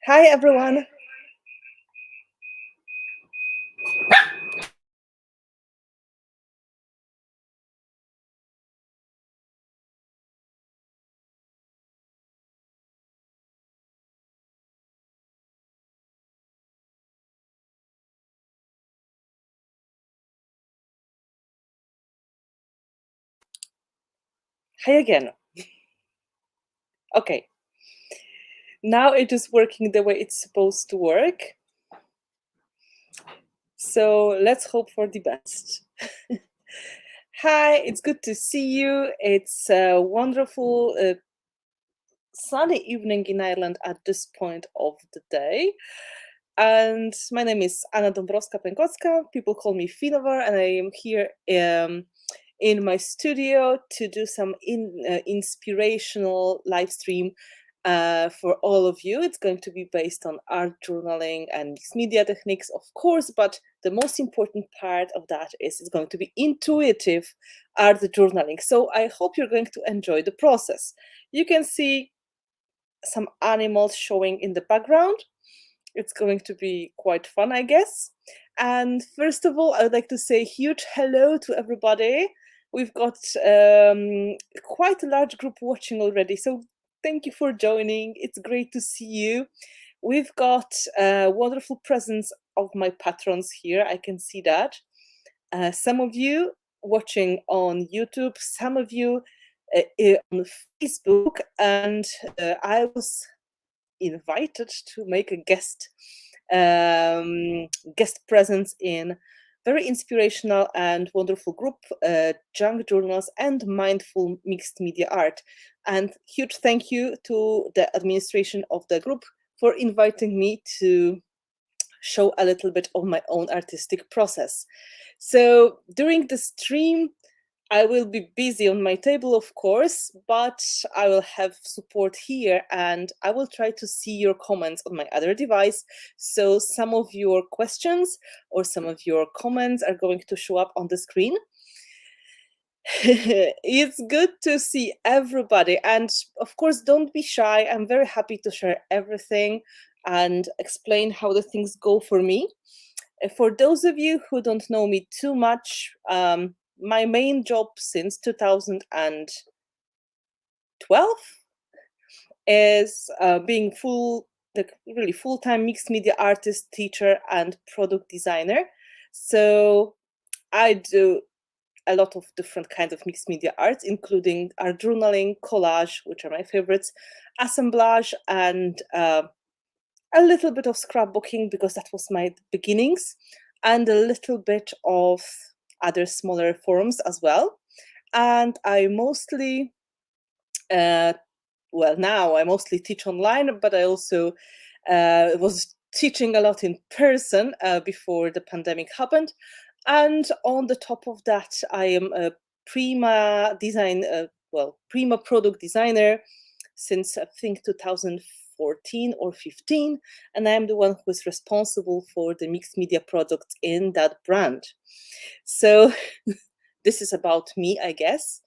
Hi, everyone. Hi again. Okay, now it is working the way it's supposed to work. So let's hope for the best. Hi, it's good to see you. It's a wonderful sunny evening in Ireland at this point of the day. And my name is Anna Dąbrowska-Pękowska. People call me Finnabair, and I am here in my studio to do some inspirational live stream for all of you. It's going to be based on art journaling and mixed media techniques, of course, but the most important part of that is it's going to be intuitive art journaling. So I hope you're going to enjoy the process. You can see some animals showing in the background. It's going to be quite fun, I guess. And first of all, I would like to say a huge hello to everybody. We've got quite a large group watching already, so thank you for joining. It's great to see you. We've got a wonderful presence of my patrons here. I can see that. Some of you watching on YouTube, some of you on Facebook, and I was invited to make a guest presence in very inspirational and wonderful group, junk journals and mindful mixed media art. And huge thank you to the administration of the group for inviting me to show a little bit of my own artistic process. So during the stream, I will be busy on my table, of course, but I will have support here and I will try to see your comments on my other device. So some of your questions or some of your comments are going to show up on the screen. It's good to see everybody. And of course, don't be shy. I'm very happy to share everything and explain how the things go for me. For those of you who don't know me too much, my main job since 2012 is being really full-time mixed media artist, teacher, and product designer. So I do a lot of different kinds of mixed media arts, including art journaling, collage, which are my favorites, assemblage, and a little bit of scrapbooking because that was my beginnings, and a little bit of other smaller forms as well. And I mostly, now I mostly teach online, but I also was teaching a lot in person before the pandemic happened. And on the top of that, I am a Prima product designer since I think 2014 or 15, and I'm the one who is responsible for the mixed media products in that brand. So this is about me, I guess.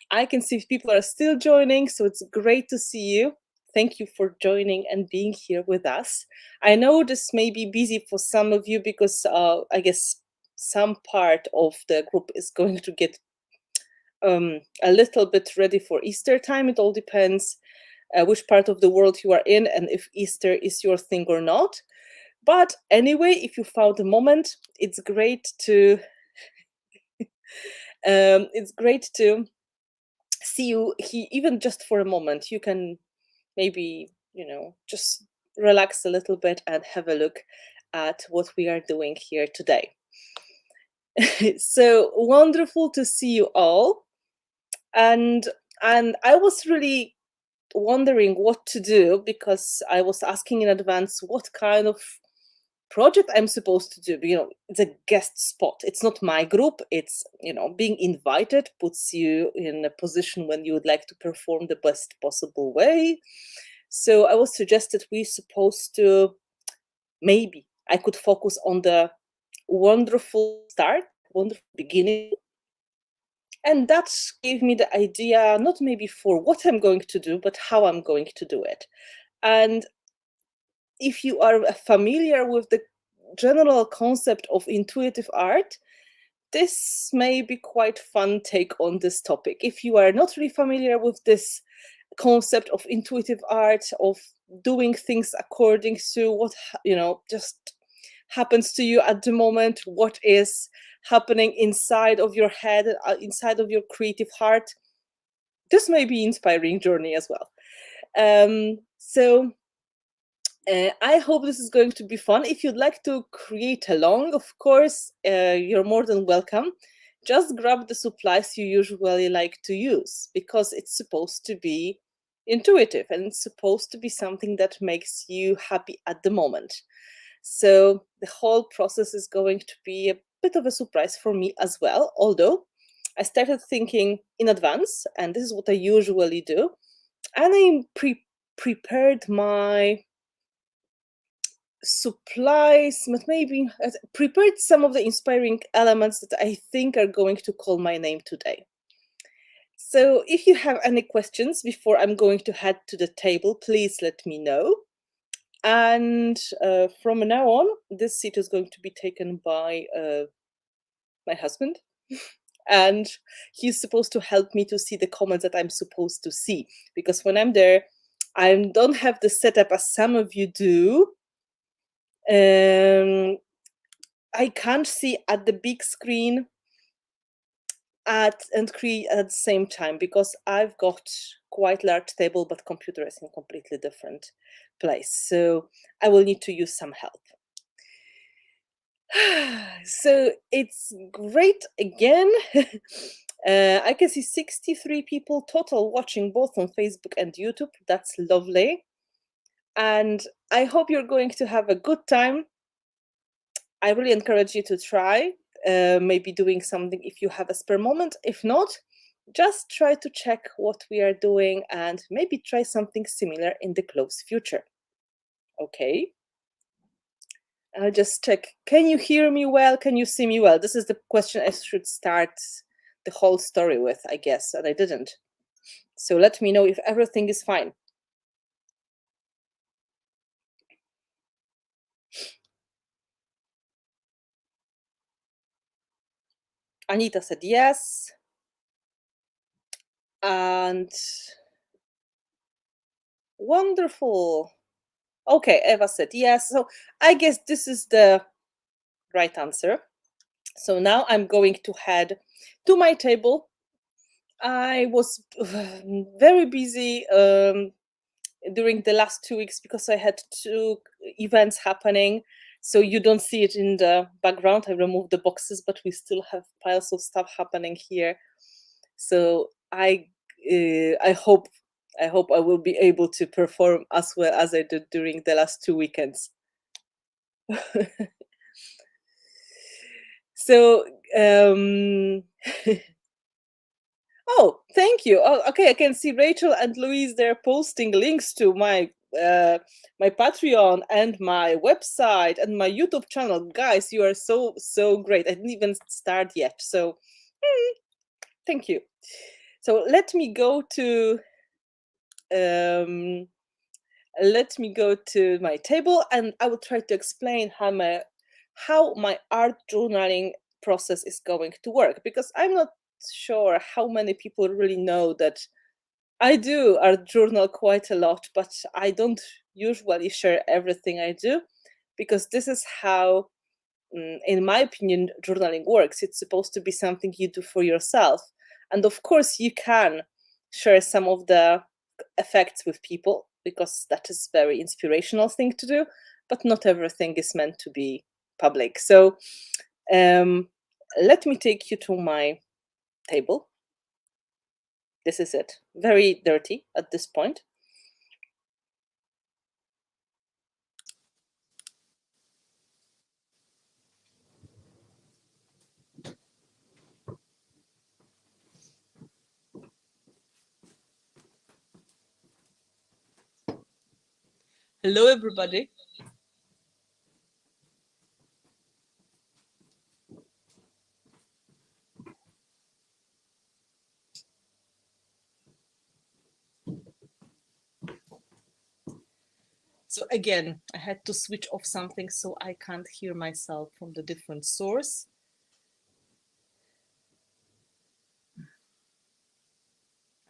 I can see people are still joining, so it's great to see you. Thank you for joining and being here with us. I know this may be busy for some of you because I guess some part of the group is going to get a little bit ready for Easter time. It all depends which part of the world you are in and if Easter is your thing or not. But anyway, if you found a moment, it's great to see you even just for a moment. You can maybe just relax a little bit and have a look at what we are doing here today. So wonderful to see you all, and I was really wondering what to do because I was asking in advance what kind of project I'm supposed to do. It's a guest spot. It's not my group. It's, being invited puts you in a position when you would like to perform the best possible way. So I was suggested we're supposed to, maybe I could focus on the wonderful start, wonderful beginning. And that gave me the idea, not maybe for what I'm going to do, but how I'm going to do it. And if you are familiar with the general concept of intuitive art, this may be quite fun take on this topic. If you are not really familiar with this concept of intuitive art, of doing things according to what just happens to you at the moment, what is happening inside of your head, inside of your creative heart, this may be inspiring journey as well. So I hope this is going to be fun. If you'd like to create along, of course, you're more than welcome. Just grab the supplies you usually like to use, because it's supposed to be intuitive and it's supposed to be something that makes you happy at the moment. So the whole process is going to be a bit of a surprise for me as well, although I started thinking in advance, and this is what I usually do, and I prepared my supplies, but maybe prepared some of the inspiring elements that I think are going to call my name today. So if you have any questions before I'm going to head to the table, please let me know. And from now on, this seat is going to be taken by my husband. And he's supposed to help me to see the comments that I'm supposed to see. Because when I'm there, I don't have the setup as some of you do. I can't see at the big screen and create at the same time, because I've got quite large table, but computer is in completely different place. So I will need to use some help. So it's great again. I can see 63 people total watching both on Facebook and YouTube. That's lovely. And I hope you're going to have a good time. I really encourage you to try, maybe doing something if you have a spare moment. If not, just try to check what we are doing and maybe try something similar in the close future. Okay. I'll just check. Can you hear me well? Can you see me well? This is the question I should start the whole story with, I guess, and I didn't. So let me know if everything is fine. Anita said yes. And wonderful. Okay, Eva said yes. So I guess this is the right answer. So now I'm going to head to my table. I was very busy during the last 2 weeks because I had 2 events happening. So you don't see it in the background. I removed the boxes, but we still have piles of stuff happening here. So I hope I will be able to perform as well as I did during the last 2 weekends. So oh, thank you. Oh, okay, I can see Rachel and Louise there posting links to my my Patreon and my website and my YouTube channel. Guys, you are so great. I didn't even start yet, so thank you. So let me go to my table, and I will try to explain how my art journaling process is going to work, because I'm not sure how many people really know that I do art journal quite a lot, but I don't usually share everything I do, because this is how, in my opinion, journaling works. It's supposed to be something you do for yourself. And of course, you can share some of the effects with people, because that is a very inspirational thing to do, but not everything is meant to be public. So let me take you to my table. This is it. Very dirty at this point. Hello, everybody. So again, I had to switch off something so I can't hear myself from the different source.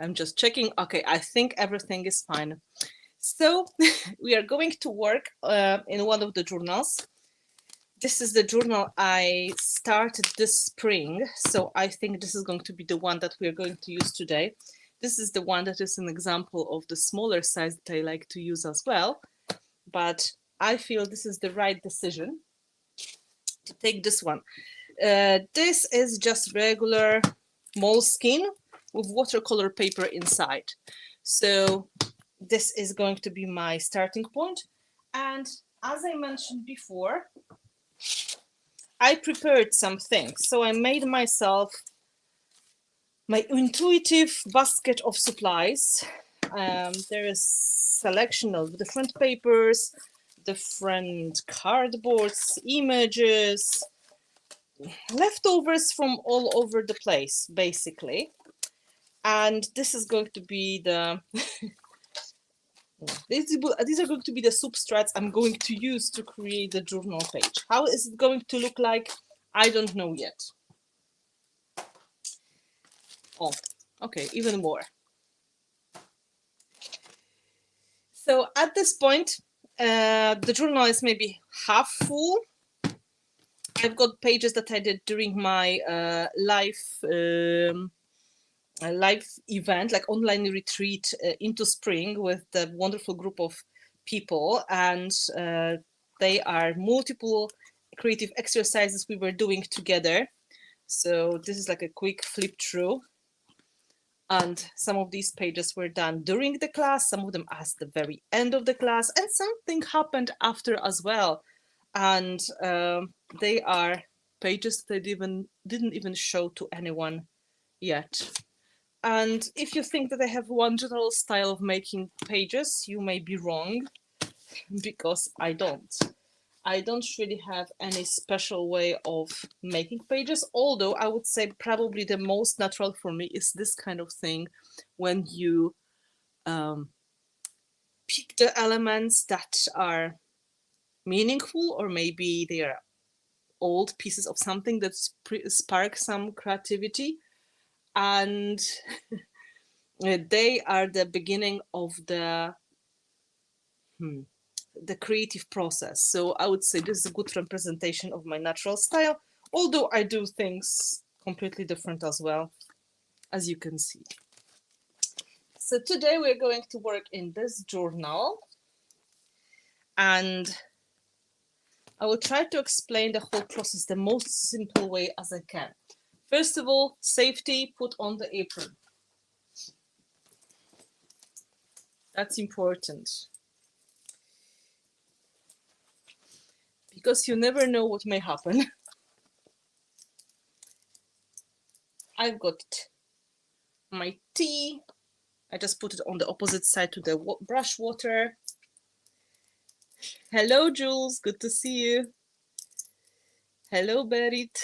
I'm just checking. Okay, I think everything is fine. So we are going to work in one of the journals. This is the journal I started this spring. So I think this is going to be the one that we are going to use today. This is the one that is an example of the smaller size that I like to use as well. But I feel this is the right decision to take this one. This is just regular moleskin with watercolor paper inside. So this is going to be my starting point. And as I mentioned before, I prepared some things. So I made myself my intuitive basket of supplies. There is selection of different papers, different cardboards, images, leftovers from all over the place, basically. And this is going to be the these are going to be the substrates I'm going to use to create the journal page. How is it going to look like? I don't know yet. Oh, okay, even more. So at this point, the journal is maybe half full. I've got pages that I did during my live event, like online retreat into spring with the wonderful group of people, and they are multiple creative exercises we were doing together. So this is like a quick flip through, and some of these pages were done during the class, some of them at the very end of the class, and something happened after as well. And they are pages that didn't even show to anyone yet. And if you think that I have one general style of making pages, you may be wrong, because I don't. I don't really have any special way of making pages, although I would say probably the most natural for me is this kind of thing, when you pick the elements that are meaningful, or maybe they are old pieces of something that spark some creativity, and they are the beginning of the creative process. So I would say this is a good representation of my natural style, although I do things completely different as well, as you can see. So today we're going to work in this journal, and I will try to explain the whole process the most simple way as I can. First of all, safety, put on the apron. That's important, because you never know what may happen. I've got my tea. I just put it on the opposite side to the brush water. Hello, Jules. Good to see you. Hello, Berit.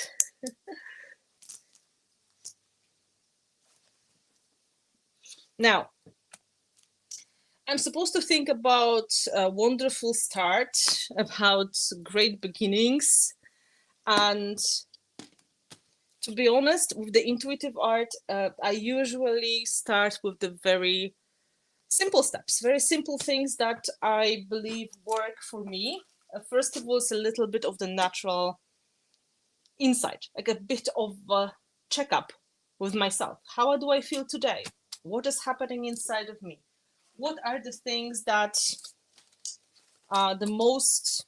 Now, I'm supposed to think about a wonderful start, about great beginnings. And to be honest, with the intuitive art, I usually start with the very simple steps, very simple things that I believe work for me. First of all, it's a little bit of the natural insight, like a bit of a checkup with myself. How do I feel today? What is happening inside of me? What are the things that are the most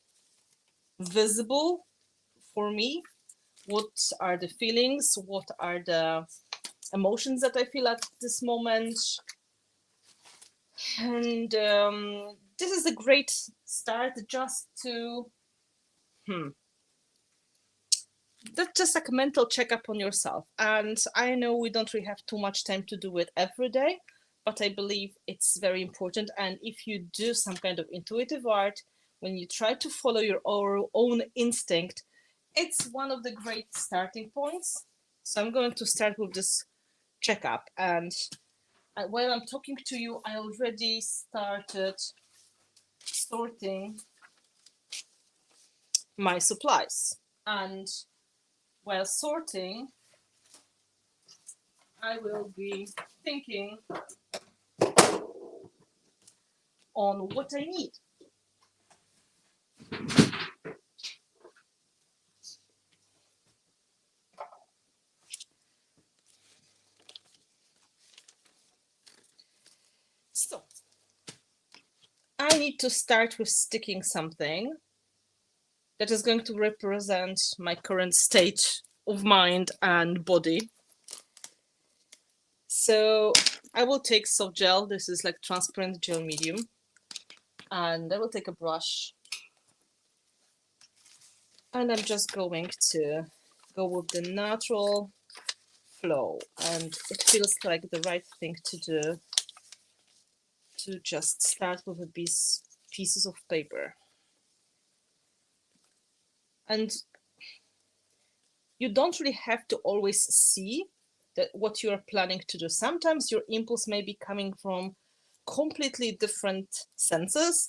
visible for me? What are the feelings? What are the emotions that I feel at this moment? And this is a great start just to that's just like a mental checkup on yourself. And I know we don't really have too much time to do it every day, but I believe it's very important. And if you do some kind of intuitive art, when you try to follow your own instinct, it's one of the great starting points. So I'm going to start with this checkup. And while I'm talking to you, I already started sorting my supplies. And while sorting, I will be thinking on what I need. So I need to start with sticking something that is going to represent my current state of mind and body. So I will take soft gel. This is like transparent gel medium. And I will take a brush. And I'm just going to go with the natural flow. And it feels like the right thing to do, to just start with these pieces of paper. And you don't really have to always see that what you're planning to do. Sometimes your impulse may be coming from completely different senses.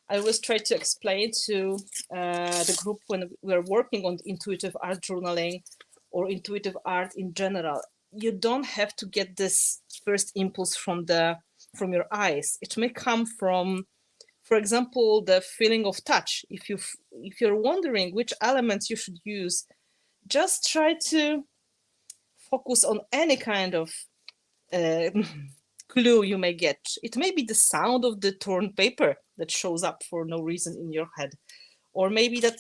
I always try to explain to the group when we're working on intuitive art journaling or intuitive art in general. You don't have to get this first impulse from your eyes. It may come from, for example, the feeling of touch. If you're wondering which elements you should use, just try to focus on any kind of clue you may get. It may be the sound of the torn paper that shows up for no reason in your head, or maybe that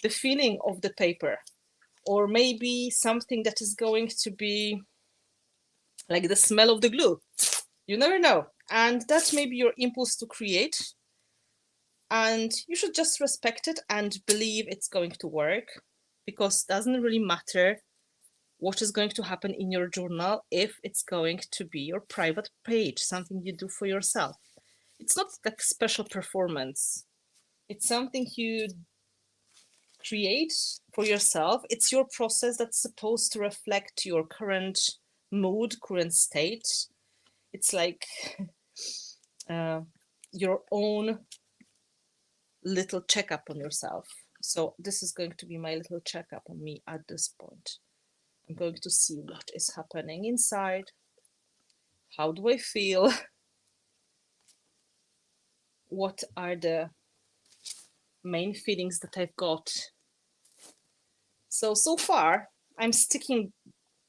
the feeling of the paper, or maybe something that is going to be like the smell of the glue. You never know. And that may be your impulse to create. And you should just respect it and believe it's going to work, because it doesn't really matter what is going to happen in your journal if it's going to be your private page, something you do for yourself. It's not like special performance. It's something you create for yourself. It's your process that's supposed to reflect your current mood, current state. It's like your own little checkup on yourself. So this is going to be my little checkup on me at this point. I'm going to see what is happening inside. How do I feel? What are the main feelings that I've got? So far, I'm sticking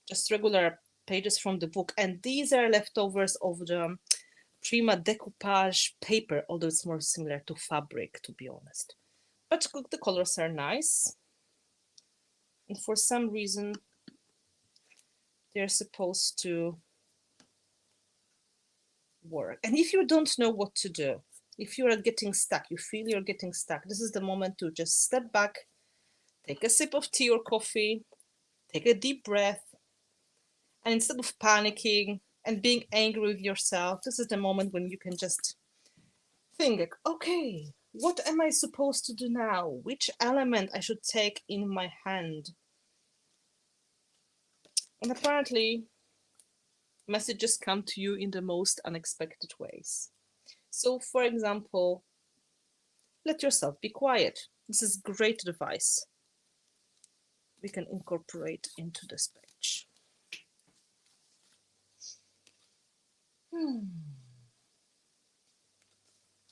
just regular pages from the book, and these are leftovers of the Prima decoupage paper, although it's more similar to fabric, to be honest. But the colors are nice. And for some reason, they're supposed to work. And if you don't know what to do, if you are getting stuck, you feel you're getting stuck, this is the moment to just step back, take a sip of tea or coffee, take a deep breath, and instead of panicking and being angry with yourself, this is the moment when you can just think, like, okay, what am I supposed to do now? Which element I should take in my hand? And apparently, messages come to you in the most unexpected ways. So, for example, let yourself be quiet. This is great advice we can incorporate into this page.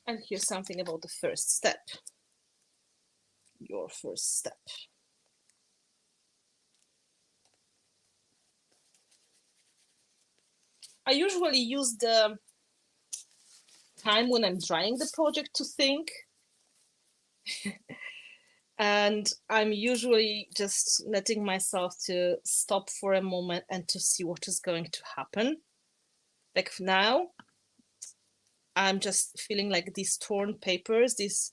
And here's something about the first step. Your first step. I usually use the time when I'm trying the project to think. And I'm usually just letting myself to stop for a moment and to see what is going to happen. Like now, I'm just feeling like these torn papers, these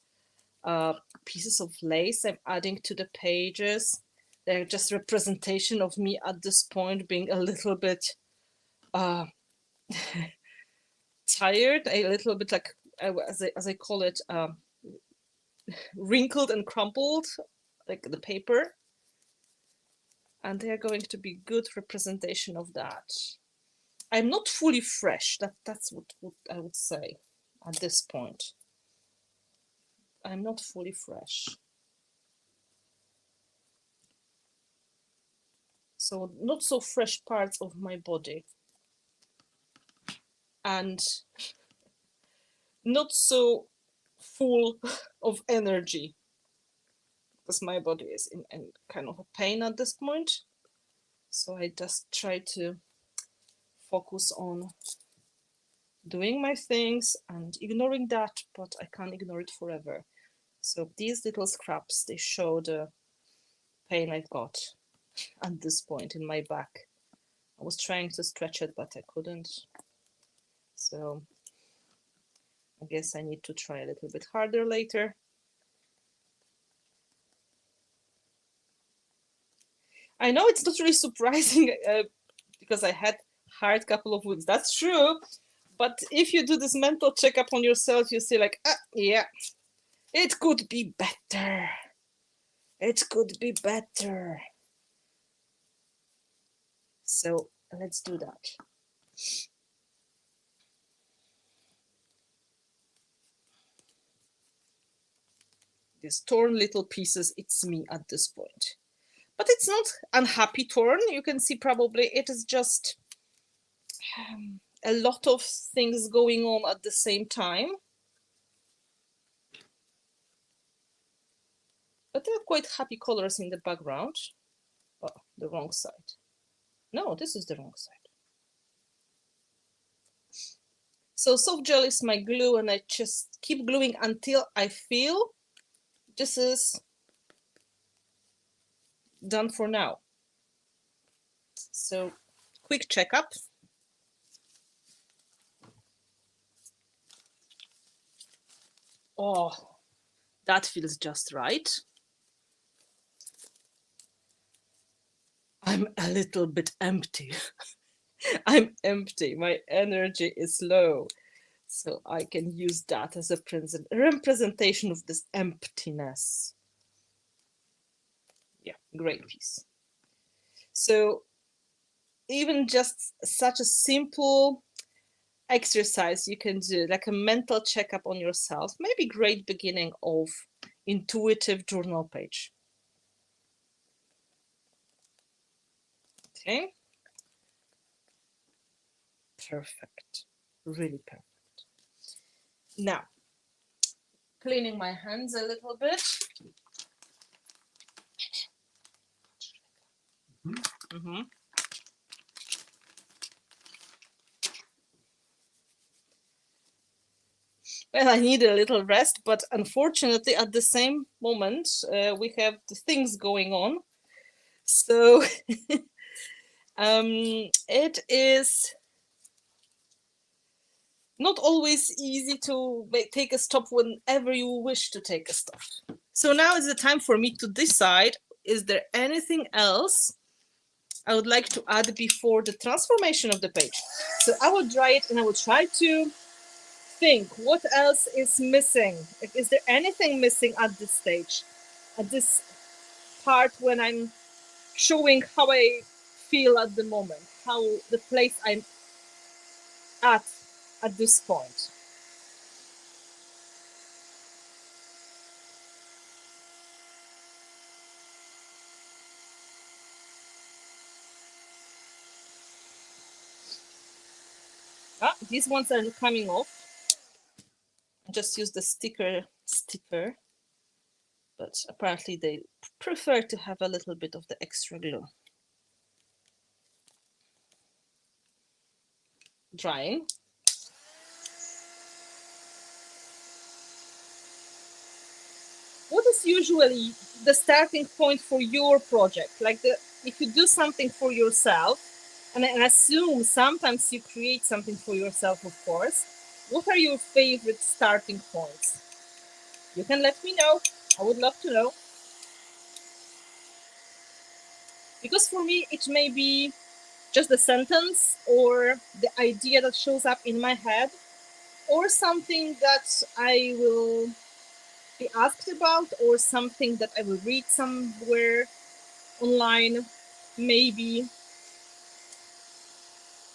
pieces of lace I'm adding to the pages. They're just representation of me at this point being a little bit tired, a little bit like, as I call it, wrinkled and crumpled, like the paper. And they are going to be good representation of that. I'm not fully fresh. That's what I would say at this point. I'm not fully fresh. So not so fresh parts of my body. And not so full of energy, because my body is in kind of a pain at this point. So I just try to focus on doing my things and ignoring that, but I can't ignore it forever. So these little scraps, they show the pain I've got at this point in my back. I was trying to stretch it, but I couldn't. So I guess I need to try a little bit harder later. I know it's not really surprising because I had hard couple of weeks. That's true. But if you do this mental checkup on yourself, you say like, yeah, it could be better. It could be better. So let's do that. These torn little pieces, it's me at this point. But it's not unhappy torn. You can see probably it is just a lot of things going on at the same time. But there are quite happy colors in the background. Oh, the wrong side. No, this is the wrong side. So soft gel is my glue, and I just keep gluing until I feel this is done for now. So quick checkup. Oh, that feels just right. I'm a little bit empty. I'm empty. My energy is low. So I can use that as a representation of this emptiness. Yeah, great piece. So even just such a simple exercise you can do, like a mental checkup on yourself, maybe great beginning of intuitive journal page. Okay. Perfect. Really perfect. Now, cleaning my hands a little bit. Mm-hmm. Well, I need a little rest, but unfortunately, at the same moment, we have the things going on. So it is not always easy to take a stop whenever you wish to take a stop. So now is the time for me to decide, is there anything else I would like to add before the transformation of the page? So I will dry it and I will try to think what else is missing. Is there anything missing at this stage, at this part when I'm showing how I feel at the moment, how the place I'm at this point? These ones are coming off. I just use the sticker, but apparently they prefer to have a little bit of the extra glue. Drying. What is usually the starting point for your project? Like if you do something for yourself, and I assume sometimes you create something for yourself, of course, what are your favorite starting points? You can let me know. I would love to know. Because for me, it may be just the sentence or the idea that shows up in my head, or something that I will be asked about, or something that I will read somewhere online, maybe.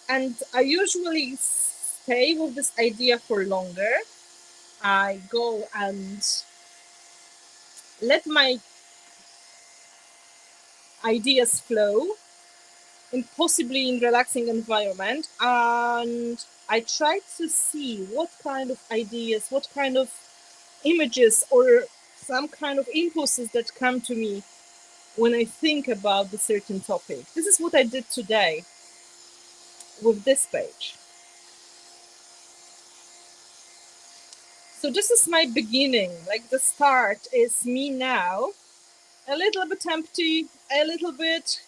And I usually stay with this idea for longer. I go and let my ideas flow in possibly in relaxing environment, and I try to see what kind of ideas, what kind of images or some kind of impulses that come to me when I think about the certain topic. This is what I did today with this page. So this is my beginning, like the start is me now, a little bit empty, a little bit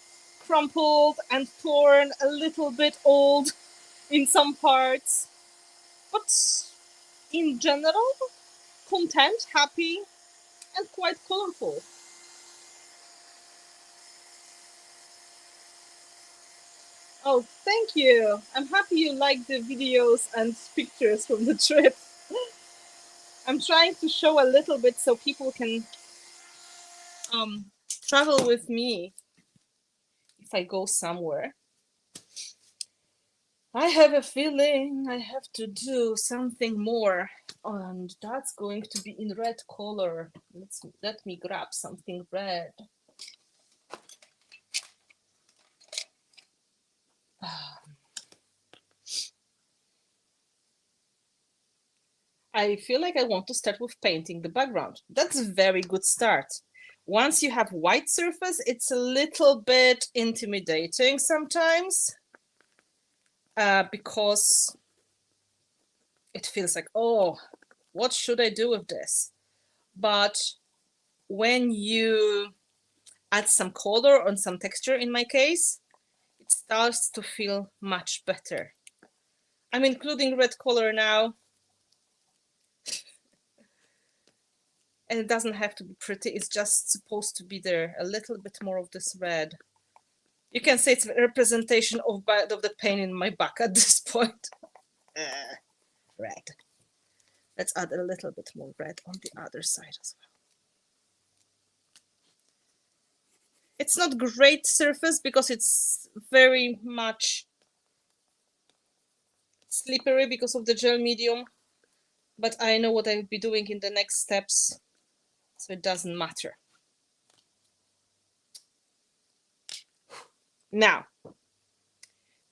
crumpled and torn, a little bit old in some parts, but in general, content, happy, and quite colorful. Oh, thank you. I'm happy you like the videos and pictures from the trip. I'm trying to show a little bit so people can travel with me if I go somewhere. I have a feeling I have to do something more, and that's going to be in red color. Let me grab something red. I feel like I want to start with painting the background. That's a very good start. Once you have white surface, it's a little bit intimidating sometimes because it feels like, oh, what should I do with this? But when you add some color and some texture, in my case, it starts to feel much better. I'm including red color now. And it doesn't have to be pretty, it's just supposed to be there, a little bit more of this red. You can say it's a representation of the pain in my back at this point. Red. Let's add a little bit more red on the other side as well. It's not great surface because it's very much slippery because of the gel medium, but I know what I will be doing in the next steps, so it doesn't matter. Now,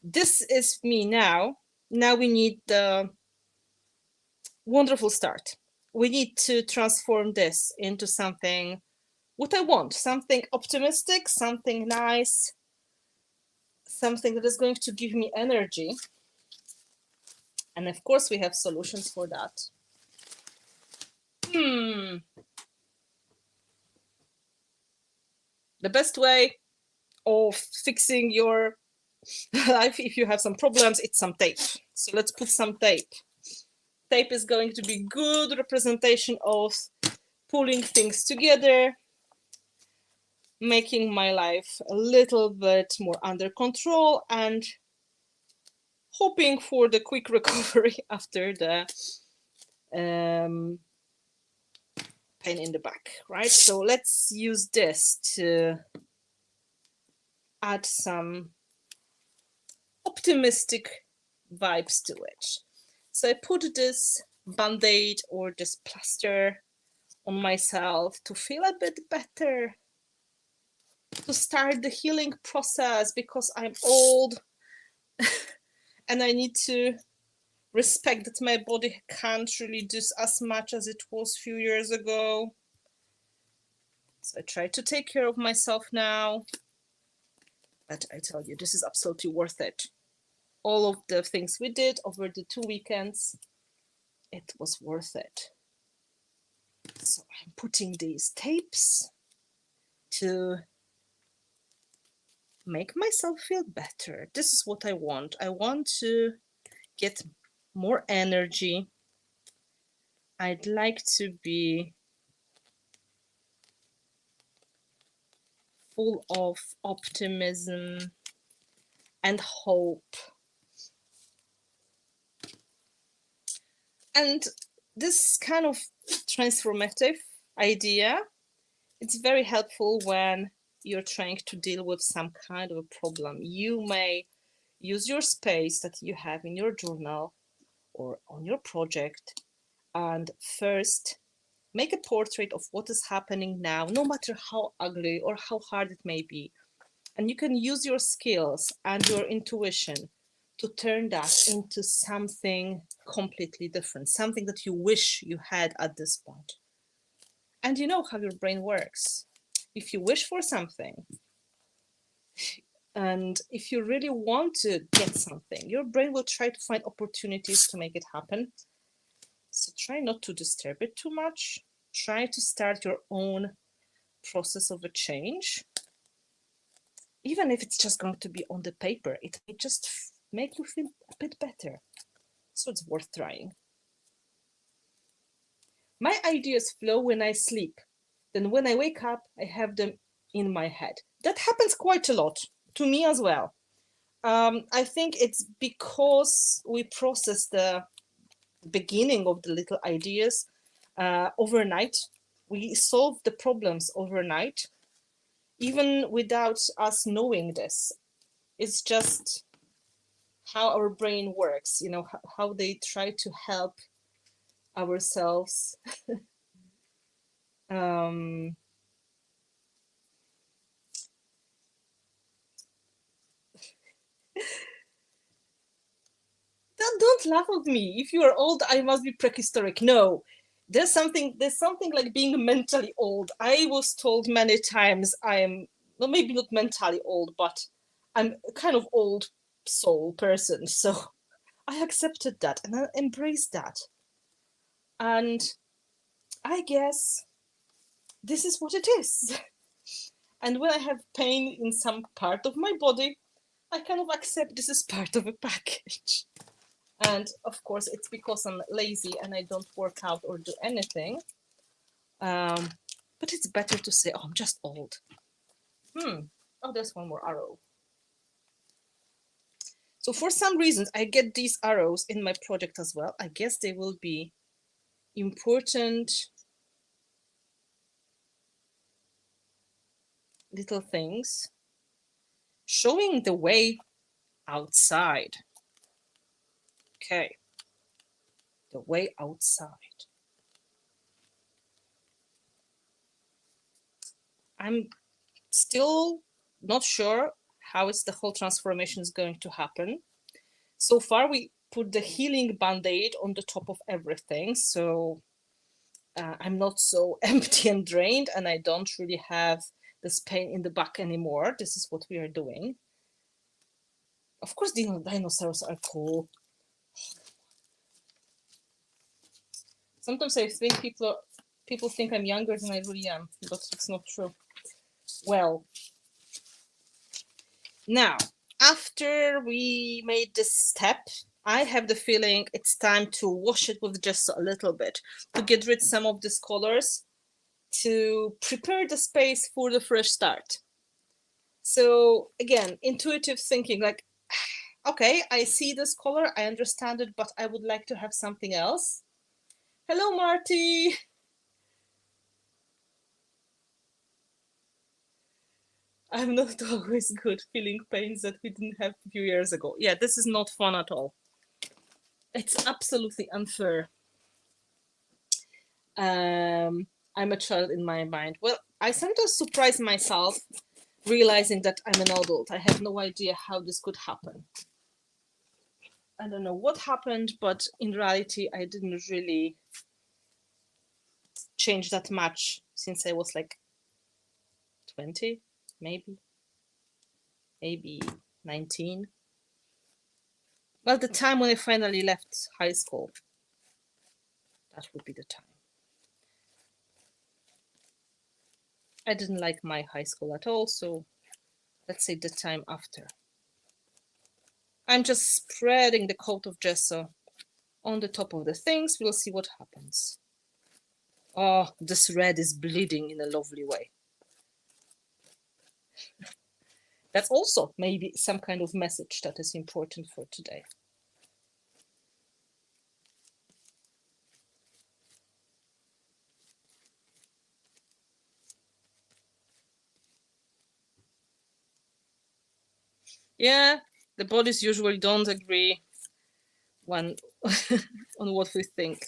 this is me now. Now we need the wonderful start. We need to transform this into something what I want, something optimistic, something nice, something that is going to give me energy. And of course, we have solutions for that. The best way of fixing your life, if you have some problems, it's some tape. So let's put some tape. Tape is going to be good representation of pulling things together, making my life a little bit more under control, and hoping for the quick recovery after the pain in the back, right? So let's use this to add some optimistic vibes to it. So I put this band-aid or this plaster on myself to feel a bit better, to start the healing process, because I'm old and I need to respect that my body can't really do as much as it was a few years ago. So I try to take care of myself now. But I tell you, this is absolutely worth it. All of the things we did over the 2 weekends, it was worth it. So I'm putting these tapes to make myself feel better. This is what I want. I want to get more energy. I'd like to be full of optimism and hope. And this kind of transformative idea, it's very helpful when you're trying to deal with some kind of a problem. You may use your space that you have in your journal or on your project and first make a portrait of what is happening now, no matter how ugly or how hard it may be. And you can use your skills and your intuition to turn that into something completely different, something that you wish you had at this point. And you know how your brain works. If you wish for something, and if you really want to get something, your brain will try to find opportunities to make it happen. So try not to disturb it too much. Try to start your own process of a change. Even if it's just going to be on the paper, it may just make you feel a bit better. So it's worth trying. My ideas flow when I sleep. Then when I wake up, I have them in my head. That happens quite a lot to me as well. I think it's because we process the beginning of the little ideas overnight. We solve the problems overnight, even without us knowing this. It's just how our brain works, you know, how they try to help ourselves don't laugh at me. If you are old, I must be prehistoric. No, there's something like being mentally old. I was told many times I am, well, maybe not mentally old, but I'm a kind of old soul person. So I accepted that and I embraced that. And I guess this is what it is. And when I have pain in some part of my body, I kind of accept this is part of a package. And of course, it's because I'm lazy and I don't work out or do anything. But it's better to say, oh, I'm just old. Oh, there's one more arrow. So for some reasons, I get these arrows in my project as well. I guess they will be important little things showing the way outside. Okay, the way outside. I'm still not sure how the whole transformation is going to happen. So far, we put the healing band-aid on the top of everything. So I'm not so empty and drained, and I don't really have this pain in the back anymore. This is what we are doing. Of course, dinosaurs are cool. Sometimes I think people think I'm younger than I really am, but it's not true. Well, now, after we made this step, I have the feeling it's time to wash it with just a little bit, to get rid some of these colors, to prepare the space for the fresh start. So again, intuitive thinking, like, okay, I see this color, I understand it, but I would like to have something else. Hello, Marty. I'm not always good feeling pains that we didn't have a few years ago. Yeah, this is not fun at all. It's absolutely unfair. I'm a child in my mind. Well, I sometimes surprise myself realizing that I'm an adult. I have no idea how this could happen. I don't know what happened, but in reality, I didn't really change that much since I was like 20, maybe 19. Well, the time when I finally left high school, that would be the time. I didn't like my high school at all, so let's say the time after. I'm just spreading the coat of gesso on the top of the things. We'll see what happens. Oh, this red is bleeding in a lovely way. That's also maybe some kind of message that is important for today. Yeah, the bodies usually don't agree on what we think.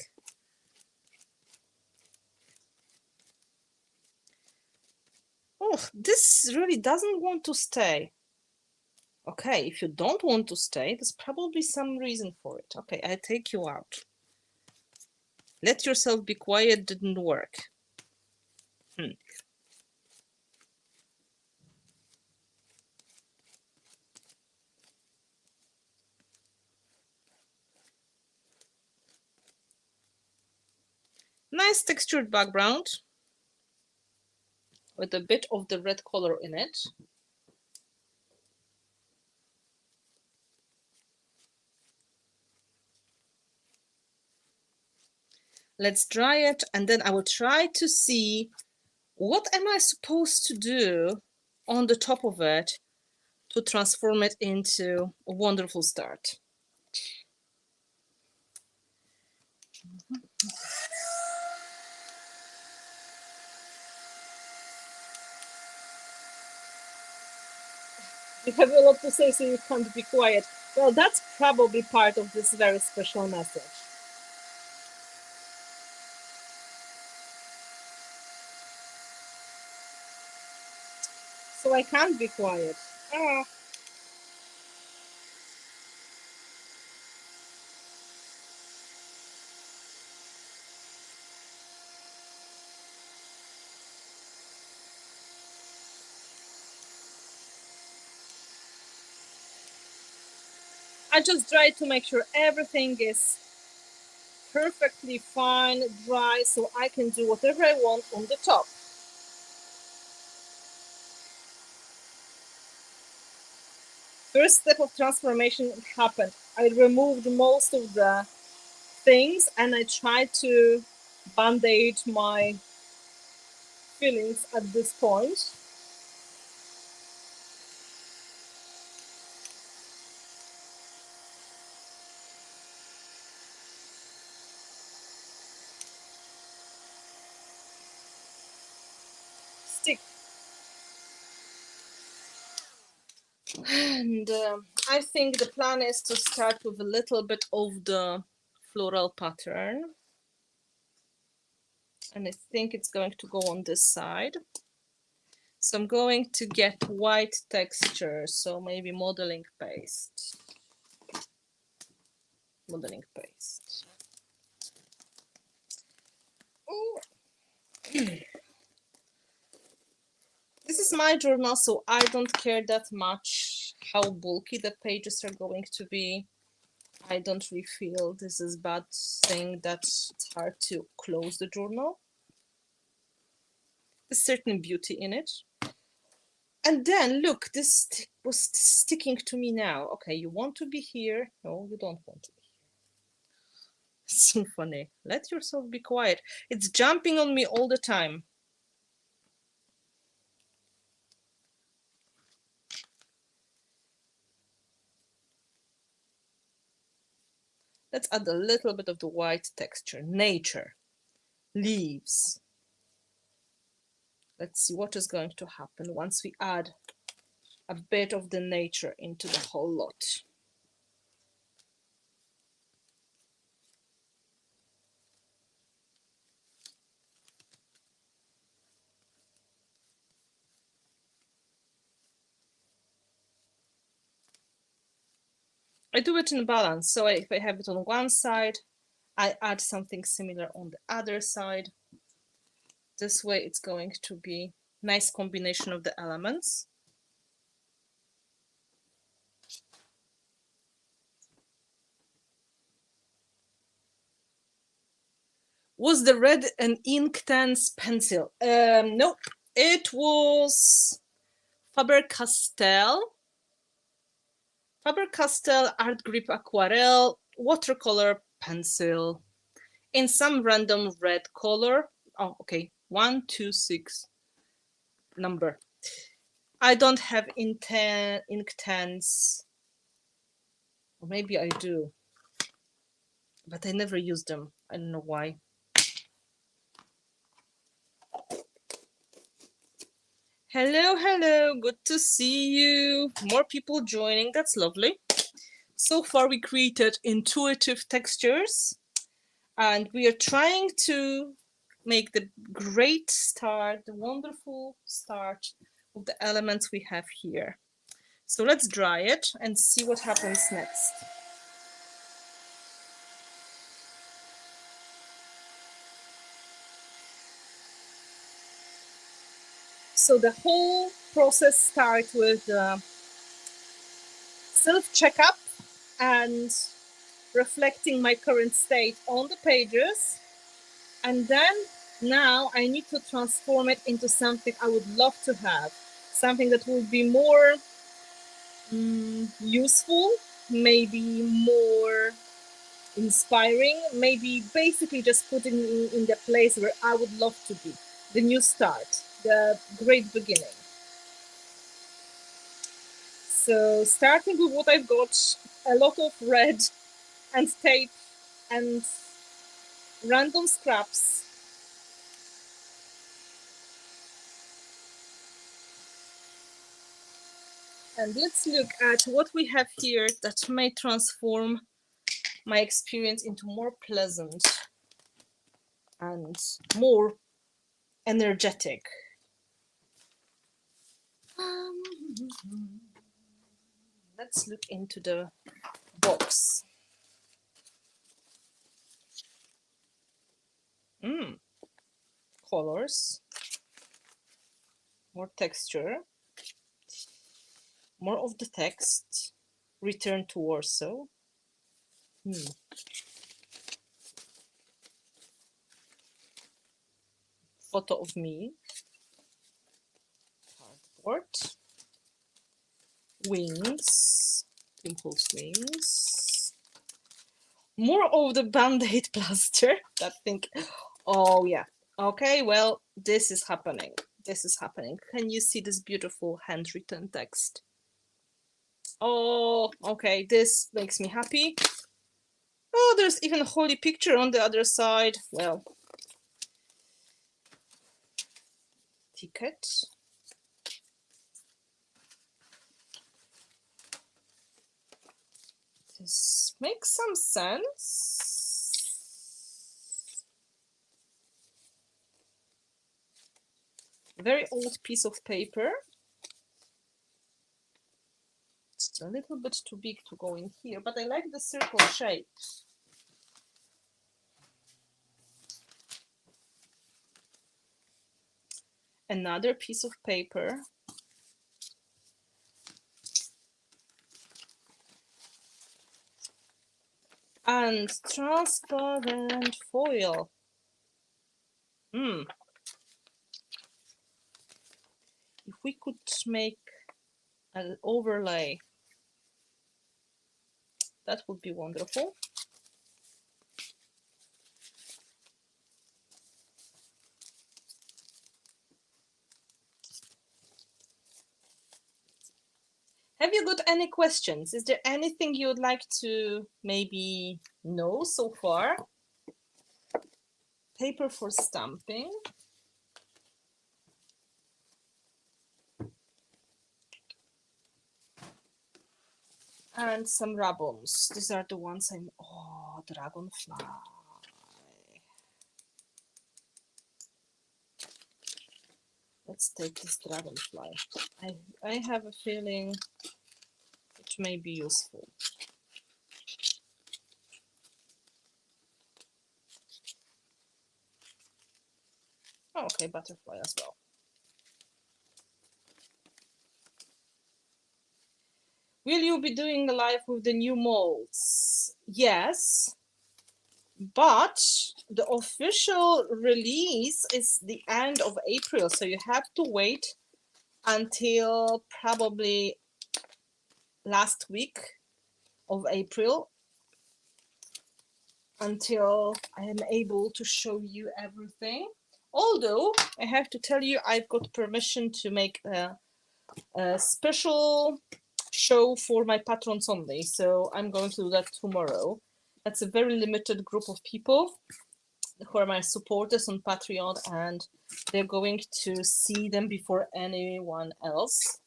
Oh, this really doesn't want to stay. Okay, if you don't want to stay, there's probably some reason for it. Okay, I take you out. Let yourself be quiet didn't work. Nice textured background with a bit of the red color in it. Let's dry it, and then I will try to see what am I supposed to do on the top of it to transform it into a wonderful start. You have a lot to say, so you can't be quiet. Well, that's probably part of this very special message. So I can't be quiet. Ah. I just try to make sure everything is perfectly fine, dry, so I can do whatever I want on the top. First step of transformation happened. I removed most of the things and I tried to band-aid my feelings at this point. Stick. And I think the plan is to start with a little bit of the floral pattern. And I think it's going to go on this side. So I'm going to get white texture, so maybe modeling paste. Modeling paste. Oh. This is my journal, so I don't care that much how bulky the pages are going to be. I don't really feel this is bad thing that it's hard to close the journal. There's certain beauty in it. And then look, this was sticking to me now. Okay, you want to be here. No, you don't want to be here. So funny. Let yourself be quiet. It's jumping on me all the time. Let's add a little bit of the white texture. Nature. Leaves. Let's see what is going to happen once we add a bit of the nature into the whole lot. I do it in balance. So if I have it on one side, I add something similar on the other side. This way it's going to be a nice combination of the elements. Was the red an Inktense pencil? No, it was Faber-Castell. Faber-Castell Art Grip Aquarelle watercolor pencil in some random red color. Oh, okay, 126 number. I don't have Inktense, or maybe I do, but I never use them. I don't know why. Hello, hello, good to see you. More people joining, that's lovely. So far we created intuitive textures and we are trying to make the great start, the wonderful start of the elements we have here. So let's dry it and see what happens next. So the whole process starts with self-checkup and reflecting my current state on the pages. And then now I need to transform it into something I would love to have, something that would be more useful, maybe more inspiring, maybe basically just putting me in the place where I would love to be, the new start, the great beginning. So starting with what I've got, a lot of red and tape and random scraps. And let's look at what we have here that may transform my experience into more pleasant and more energetic. Let's look into the box. Colors, more texture, more of the text, return to Warsaw. Photo of me, cardboard, wings, impulse wings, more of the band-aid plaster. That thing, oh yeah, okay, well, this is happening. This is happening. Can you see this beautiful handwritten text? Oh, okay, this makes me happy. Oh, there's even a holy picture on the other side. Well, ticket. This makes some sense. Very old piece of paper. It's a little bit too big to go in here, but I like the circle shape. Another piece of paper. And transparent foil. If we could make an overlay, that would be wonderful. Have you got any questions? Is there anything you would like to maybe know so far? Paper for stamping. And some ribbons. These are the ones I'm... Oh, dragonfly. Let's take this dragonfly. I have a feeling it may be useful. Oh, okay, butterfly as well. Will you be doing a live with the new molds? Yes, but the official release is the end of April, so you have to wait until probably last week of April until I am able to show you everything. Although I have to tell you, I've got permission to make a special show for my patrons only, so I'm going to do that tomorrow. That's a very limited group of people who are my supporters on Patreon, and they're going to see them before anyone else.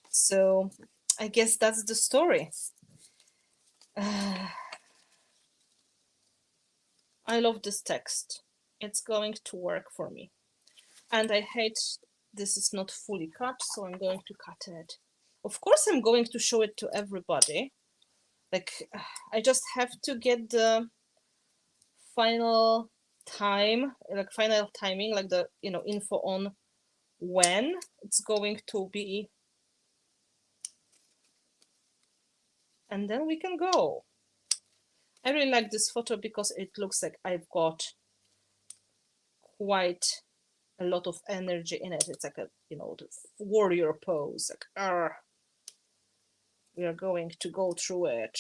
So I guess that's the story. I love this text. it's going to work for me. And I hate this is not fully cut, so I'm going to cut it. Of course, I'm going to show it to everybody. Like, I just have to get the final time, like final timing, like the, you know, info on when it's going to be. And then we can go. I really like this photo because it looks like I've got quite a lot of energy in it. It's like a, you know, the warrior pose, like, we are going to go through it.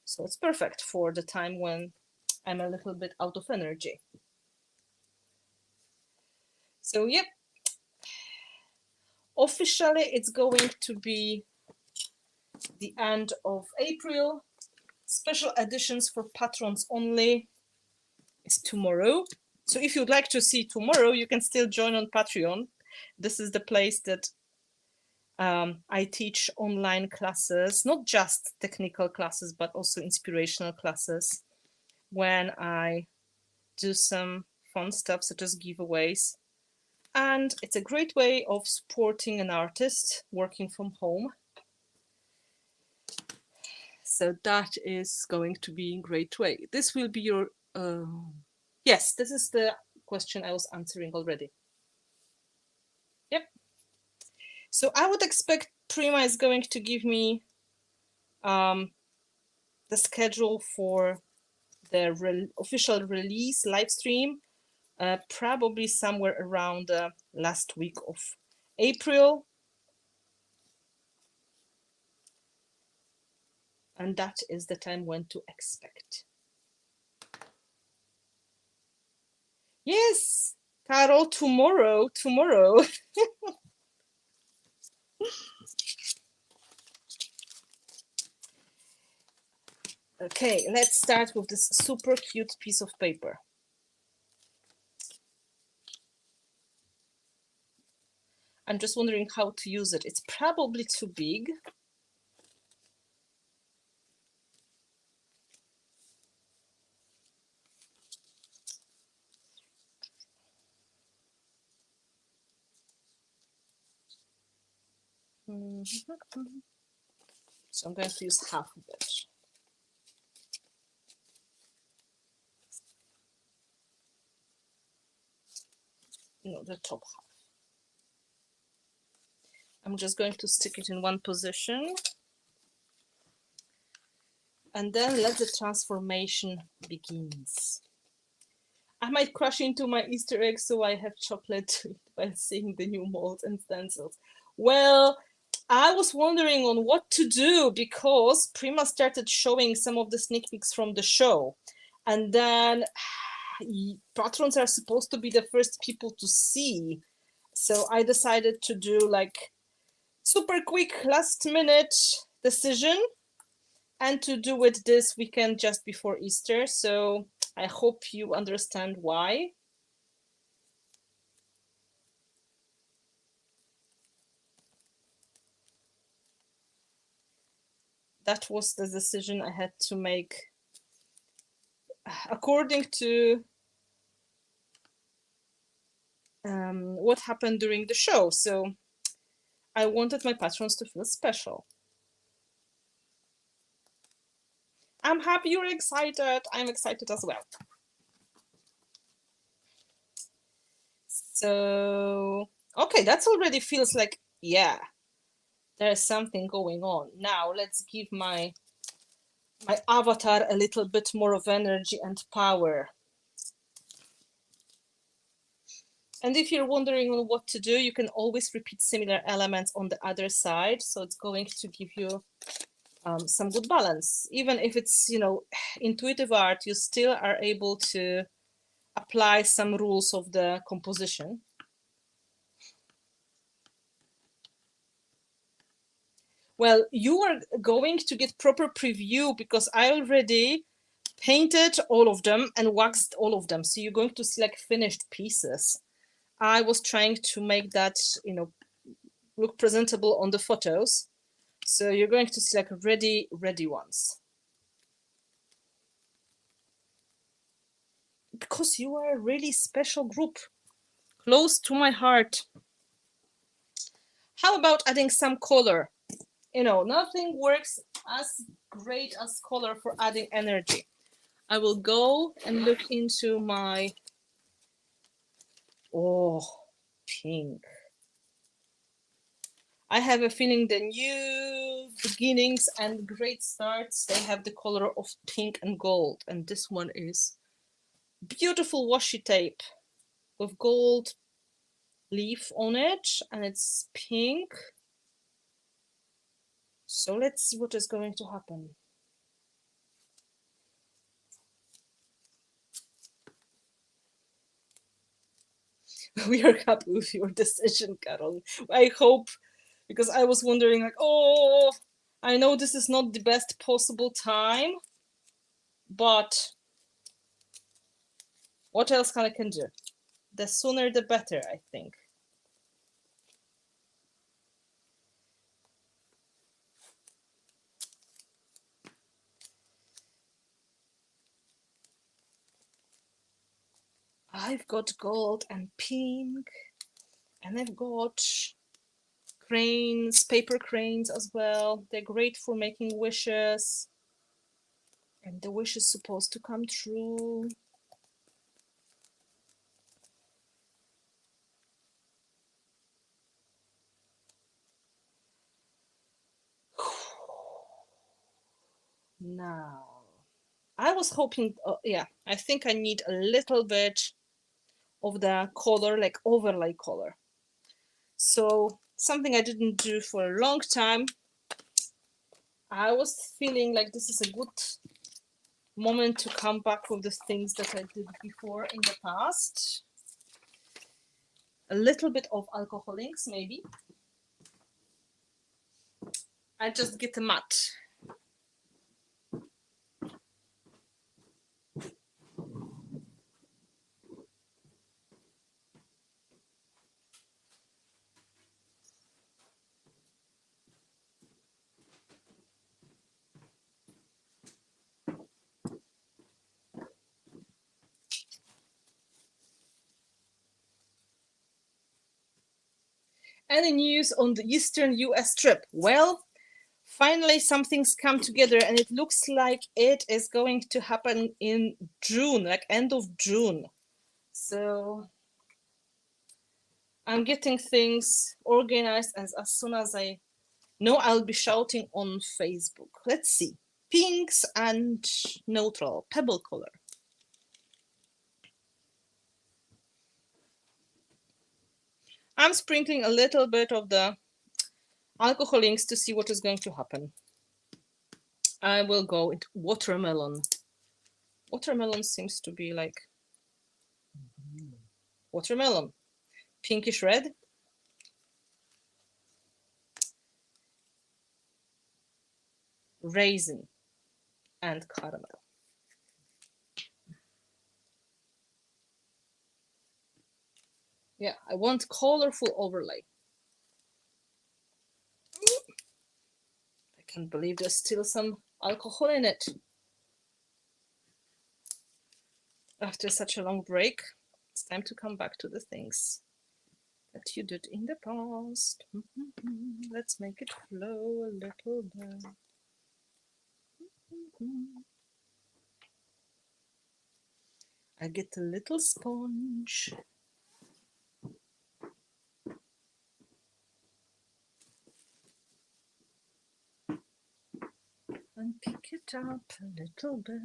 So it's perfect for the time when I'm a little bit out of energy. So yep, officially it's going to be the end of April. Special editions for patrons only is tomorrow. So if you'd like to see tomorrow, you can still join on Patreon. This is the place that I teach online classes, not just technical classes, but also inspirational classes, when I do some fun stuff such as giveaways. And it's a great way of supporting an artist working from home. So that is going to be a great way. This will be your, yes, this is the question I was answering already. Yep. So I would expect Prima is going to give me the schedule for the official release live stream, probably somewhere around the last week of April. And that is the time when to expect. Yes, Carol, tomorrow. Okay, let's start with this super cute piece of paper. I'm just wondering how to use it. It's probably too big. So I'm going to use half of it. No, the top half. I'm just going to stick it in one position. And then let the transformation begins. I might crash into my Easter egg, so I have chocolate to eat while seeing the new molds and stencils. Well, I was wondering on what to do because Prima started showing some of the sneak peeks from the show. And then patrons are supposed to be the first people to see. So I decided to do like super quick last minute decision and to do it this weekend just before Easter. So I hope you understand why. That was the decision I had to make according to what happened during the show. So I wanted my patrons to feel special. I'm happy you're excited. I'm excited as well. So, okay, that already feels like, yeah, there's something going on. Now let's give my avatar a little bit more of energy and power. And if you're wondering on what to do, you can always repeat similar elements on the other side. So it's going to give you some good balance. Even if it's, you know, intuitive art, you still are able to apply some rules of the composition. Well, you are going to get proper preview because I already painted all of them and waxed all of them. So you're going to see like finished pieces. I was trying to make that, you know, look presentable on the photos. So you're going to see like ready ones. because you are a really special group, close to my heart. How about adding some color? You know, nothing works as great as color for adding energy. I will go and look into my, oh, pink. I have a feeling the new beginnings and great starts, they have the color of pink and gold. And this one is beautiful washi tape with gold leaf on it, and it's pink. So let's see what is going to happen. We are happy with your decision, Carol. I hope, because I was wondering, like, oh, I know this is not the best possible time, but what else can I do? The sooner the better, I think. I've got gold and pink, and I've got cranes, paper cranes as well. They're great for making wishes, and the wish is supposed to come true. Now, I was hoping, yeah, I think I need a little bit of the color, like overlay color. So something I didn't do for a long time. I was feeling like this is a good moment to come back with the things that I did before in the past. A little bit of alcohol inks, maybe. I just get a mat. Any news on the Eastern US trip? Well, finally something's come together, and it looks like it is going to happen in June, like end of June. So I'm getting things organized, as soon as I know, I'll be shouting on Facebook. Let's see. Pinks and neutral, pebble color. I'm sprinkling a little bit of the alcohol inks to see what is going to happen. I will go into watermelon. Watermelon seems to be like watermelon. Pinkish red. Raisin and caramel. Yeah, I want colorful overlay. I can't believe there's still some alcohol in it. After such a long break, it's time to come back to the things that you did in the past. Let's make it flow a little bit. I get a little sponge. And pick it up a little bit.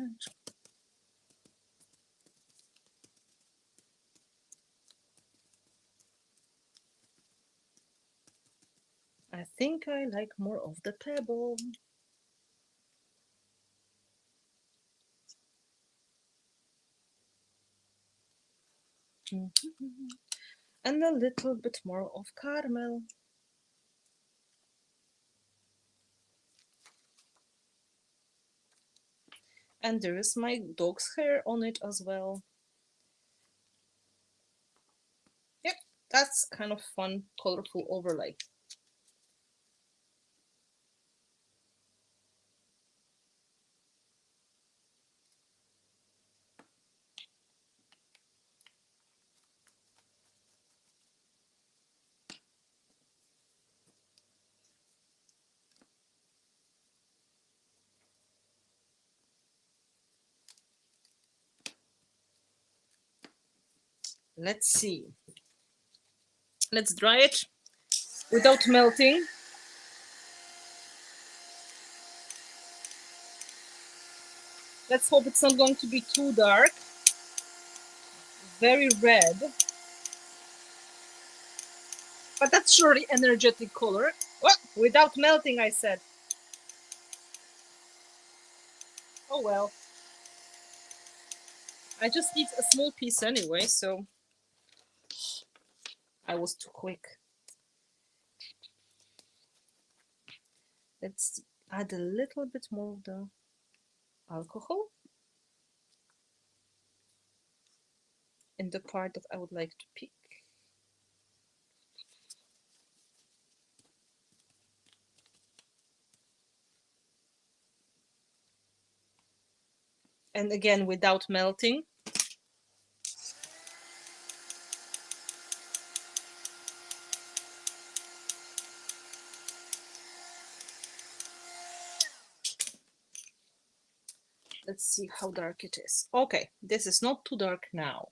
I think I like more of the pebble. And a little bit more of caramel. And there is my dog's hair on it as well. Yep, that's kind of fun, colorful overlay. Let's see. Let's dry it without melting. Let's hope it's not going to be too dark. Very red. But that's surely energetic color. What? Without melting, I said. Oh well. I just need a small piece anyway, so I was too quick. Let's add a little bit more of the alcohol in the part that I would like to pick. And again, without melting. Let's see how dark it is. Okay, this is not too dark now.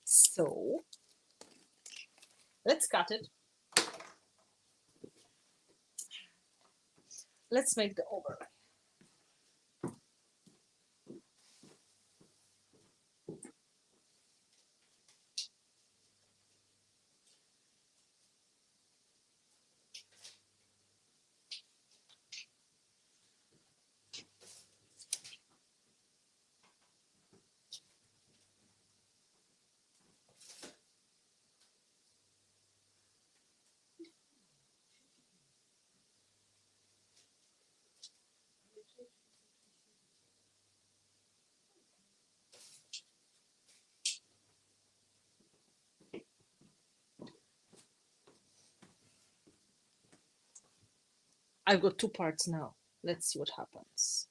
So let's cut it. Let's make the overlay. I've got two parts now. Let's see what happens.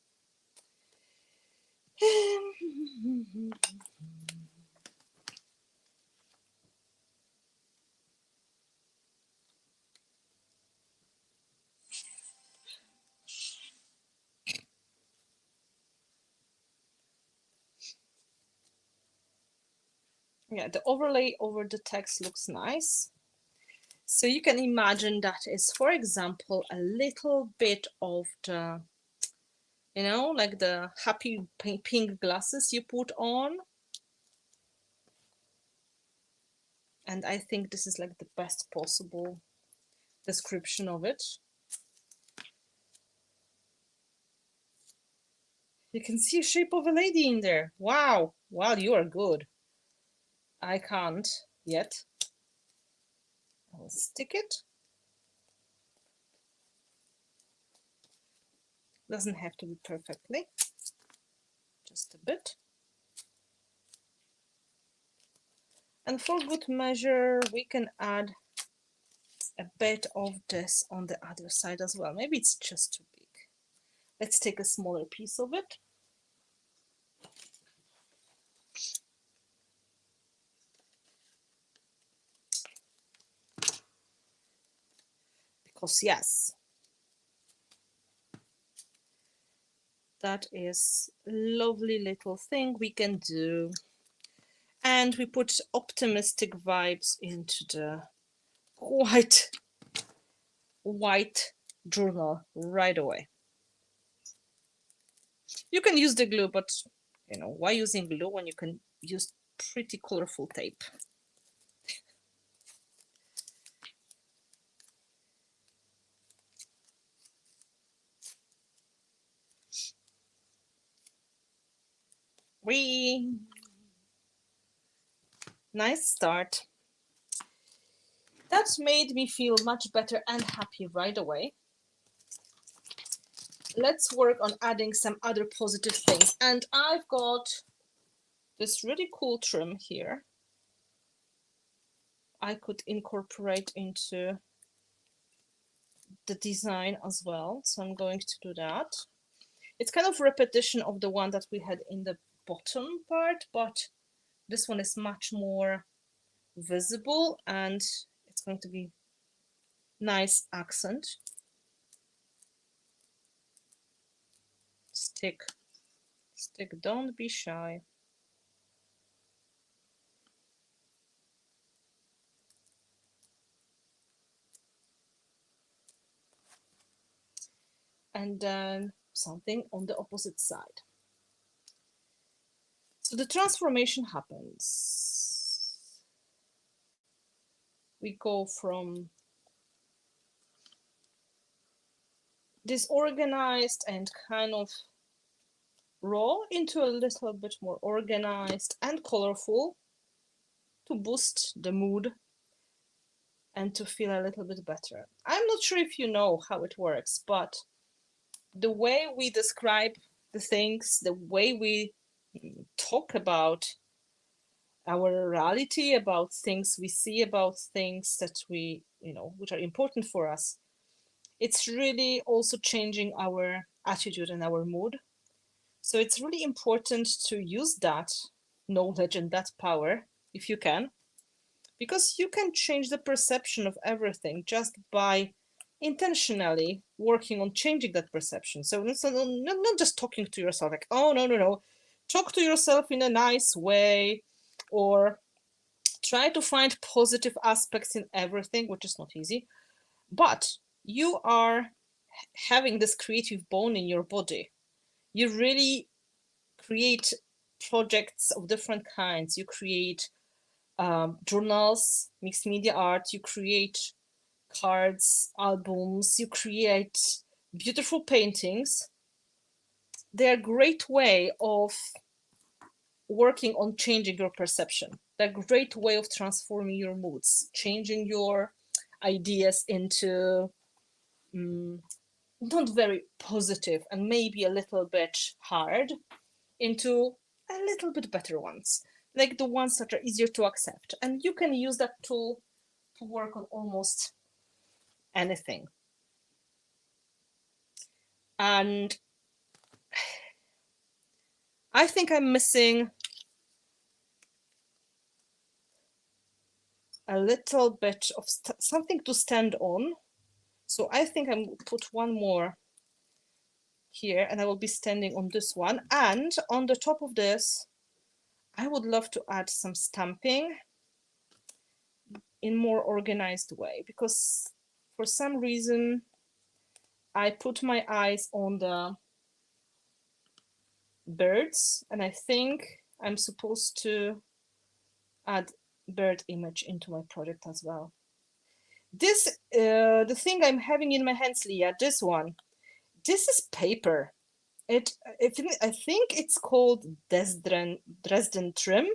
Yeah, the overlay over the text looks nice. So you can imagine that is, for example, a little bit of the, you know, like the happy pink glasses you put on. And I think this is like the best possible description of it. You can see a shape of a lady in there. Wow. Wow, you are good. I can't yet. I will stick it. Doesn't have to be perfectly. Just a bit. And for good measure, we can add a bit of this on the other side as well. Maybe it's just too big. Let's take a smaller piece of it. Because yes, that is a lovely little thing we can do. And we put optimistic vibes into the white journal right away. You can use the glue, but you know, why using glue when you can use pretty colorful tape? Nice start. That made me feel much better and happy right away. Let's work on adding some other positive things. And I've got this really cool trim here. I could incorporate into the design as well. So I'm going to do that. It's kind of repetition of the one that we had in the bottom part, but this one is much more visible and it's going to be nice accent. stick. Stick, don't be shy. And then something on the opposite side. So the transformation happens. We go from disorganized and kind of raw into a little bit more organized and colorful to boost the mood and to feel a little bit better. I'm not sure if you know how it works, but the way we describe the things, the way we talk about our reality, about things we see, about things that we, which are important for us, it's really also changing our attitude and our mood. So it's really important to use that knowledge and that power if you can, because you can change the perception of everything just by intentionally working on changing that perception. So it's not just talking to yourself like, oh, no. Talk to yourself in a nice way, or try to find positive aspects in everything, which is not easy. But you are having this creative bone in your body. You really create projects of different kinds. You create journals, mixed media art, you create cards, albums, you create beautiful paintings. They're a great way of working on changing your perception. They're a great way of transforming your moods, changing your ideas into not very positive and maybe a little bit hard, into a little bit better ones, like the ones that are easier to accept. And you can use that tool to work on almost anything. And I think I'm missing a little bit of something to stand on. So I think I'm going to put one more here, and I will be standing on this one. And on the top of this, I would love to add some stamping in more organized way, because for some reason I put my eyes on the birds, and I think I'm supposed to add bird image into my project as well. This, the thing I'm having in my hands, Leah, this one, this is paper. I think it's called Dresden trim.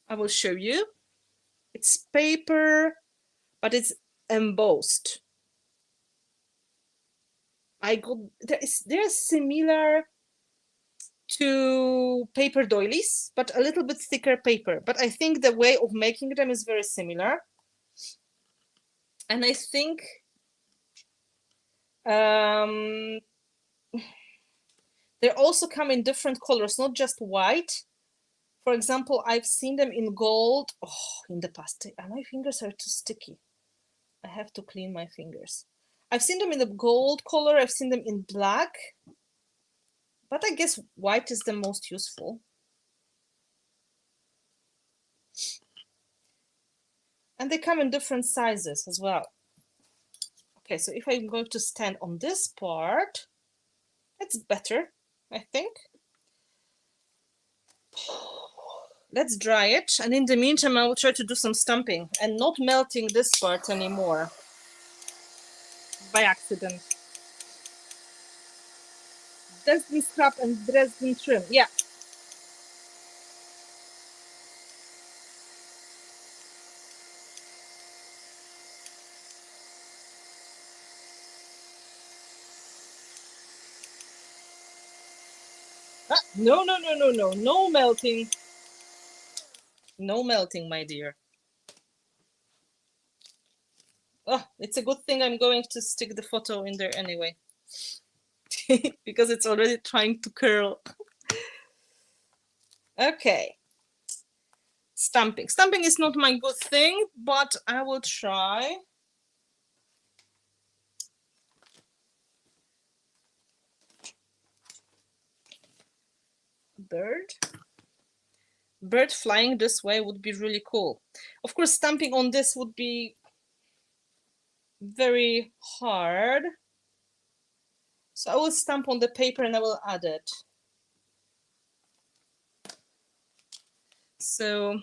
I will show you. It's paper, but it's embossed. They're similar to paper doilies, but a little bit thicker paper. But I think the way of making them is very similar. And I think they also come in different colors, not just white. For example, I've seen them in gold. Oh, in the past, my fingers are too sticky. I have to clean my fingers. I've seen them in the gold color. I've seen them in black. But I guess white is the most useful. And they come in different sizes as well. Okay, so if I'm going to stand on this part, it's better, I think. Let's dry it. And in the meantime, I will try to do some stamping and not melting this part anymore by accident. Dresden scrap and Dresden trim. Yeah. No melting. No melting, my dear. Oh, it's a good thing I'm going to stick the photo in there anyway. Because it's already trying to curl. Okay. Stamping. Stamping is not my good thing, but I will try. bird. Bird flying this way would be really cool. Of course, stamping on this would be very hard. So I will stamp on the paper and I will add it. So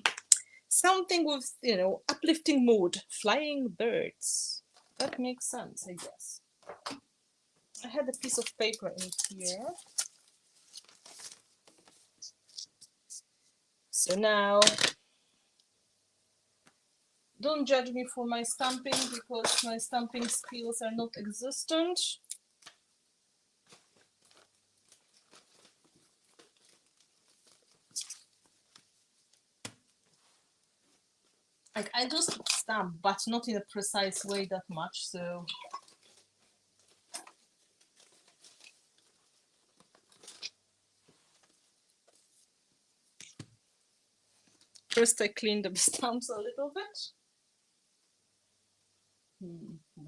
something with, you know, uplifting mood, flying birds. That makes sense, I guess. I had a piece of paper in here. So now, don't judge me for my stamping because my stamping skills are not existent. Like, I just stamp, but not in a precise way that much, so. First I clean the stamps a little bit.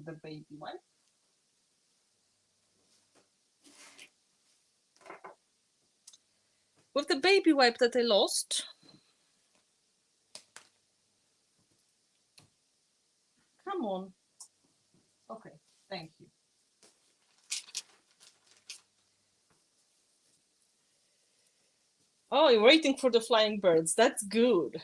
The baby wipe. With the baby wipe that I lost, come on. Okay, thank you. Oh, you're waiting for the flying birds. That's good.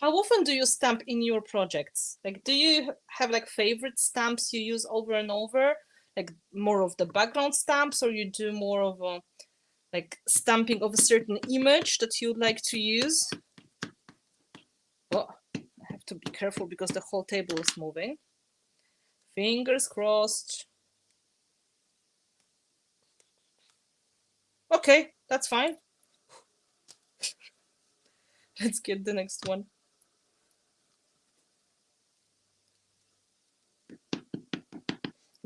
How often do you stamp in your projects? Like, do you have like favorite stamps you use over and over? Like more of the background stamps, or you do more of a like stamping of a certain image that you'd like to use? Oh, I have to be careful because the whole table is moving. Fingers crossed. Okay, that's fine. Let's get the next one.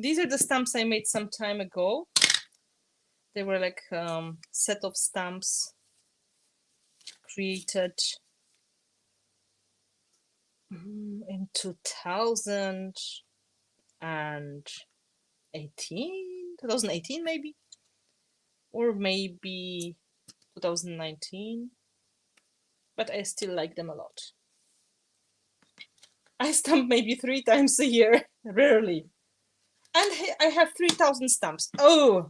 These are the stamps I made some time ago. They were like set of stamps created in 2018 maybe, or maybe 2019, but I still like them a lot. I stamp maybe 3 times a year, rarely. And I have 3,000 stamps. Oh,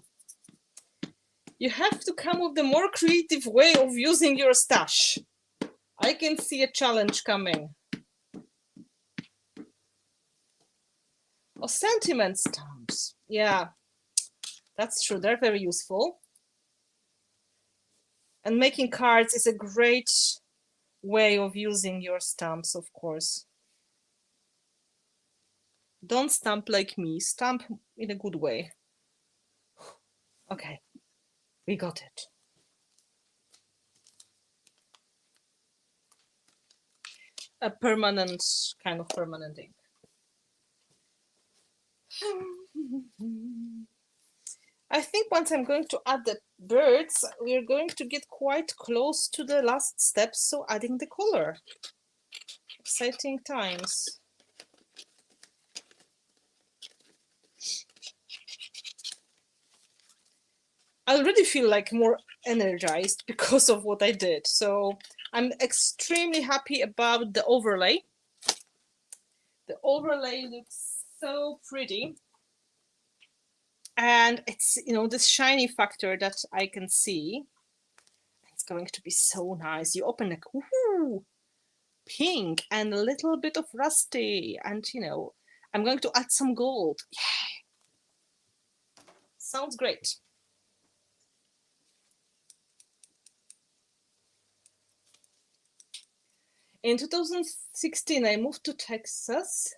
you have to come with the more creative way of using your stash. I can see a challenge coming. Oh, sentiment stamps. Yeah, that's true. They're very useful. And making cards is a great way of using your stamps, of course. Don't stamp like me. Stamp in a good way. Okay, we got it. A permanent, kind of permanent ink. I think once I'm going to add the birds, we're going to get quite close to the last steps, so adding the color. Exciting times. I already feel like more energized because of what I did. So I'm extremely happy about the overlay. The overlay looks so pretty. And it's, you know, this shiny factor that I can see. It's going to be so nice. You open like, ooh, pink and a little bit of rusty. And, you know, I'm going to add some gold. Yay! Sounds great. In 2016, I moved to Texas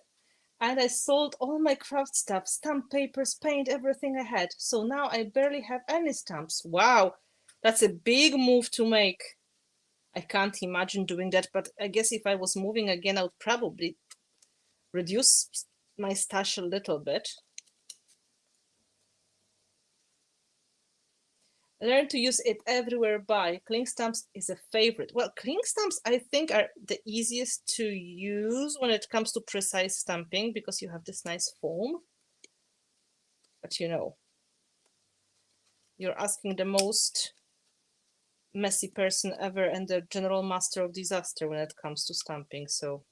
and I sold all my craft stuff, stamp papers, paint, everything I had. So now I barely have any stamps. Wow, that's a big move to make. I can't imagine doing that, but I guess if I was moving again, I would probably reduce my stash a little bit. Learn to use it everywhere by. Cling stamps is a favorite. Well, cling stamps, I think, are the easiest to use when it comes to precise stamping because you have this nice foam. But you know, you're asking the most messy person ever and the general master of disaster when it comes to stamping, so.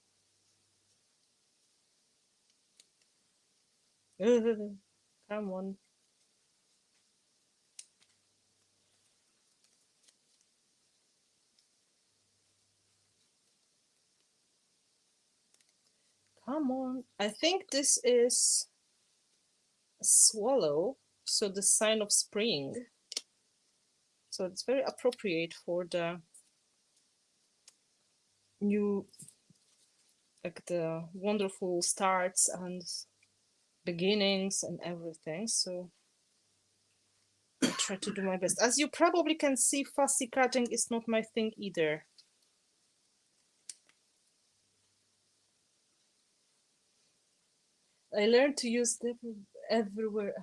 Come on. Come on. I think this is a swallow, so the sign of spring. So it's very appropriate for the new, like the wonderful starts and beginnings and everything. So I try to do my best. As you probably can see, fussy cutting is not my thing either. I learned to use them everywhere.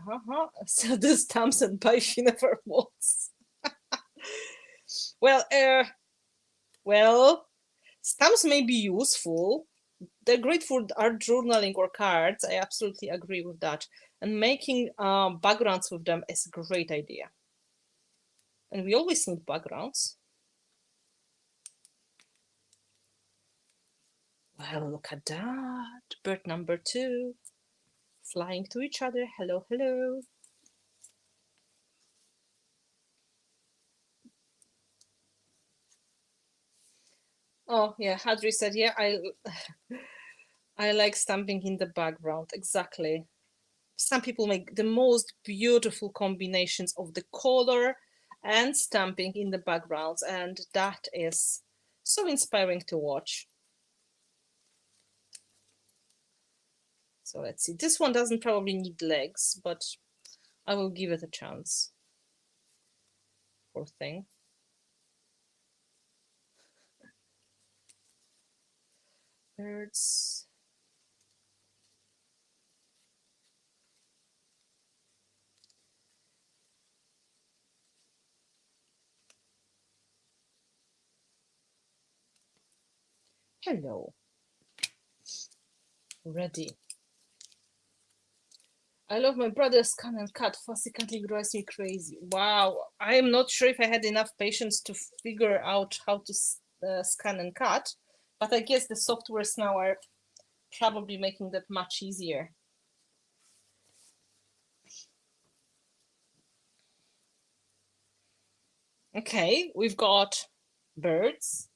So the stamps and buy Finnabair molds. Well, stamps may be useful. They're great for art journaling or cards. I absolutely agree with that. And making backgrounds with them is a great idea. And we always need backgrounds. Well, look at that. Bird number 2. Flying to each other. Hello, hello. Oh, yeah, Hadri said, yeah, I like stamping in the background. Exactly. Some people make the most beautiful combinations of the color and stamping in the backgrounds, and that is so inspiring to watch. So let's see. This one doesn't probably need legs, but I will give it a chance. Poor thing. Birds. Hello. Ready. I love my brother's scan and cut. Fussy cutting drives me crazy. Wow. I am not sure if I had enough patience to figure out how to scan and cut, but I guess the softwares now are probably making that much easier. Okay, we've got birds.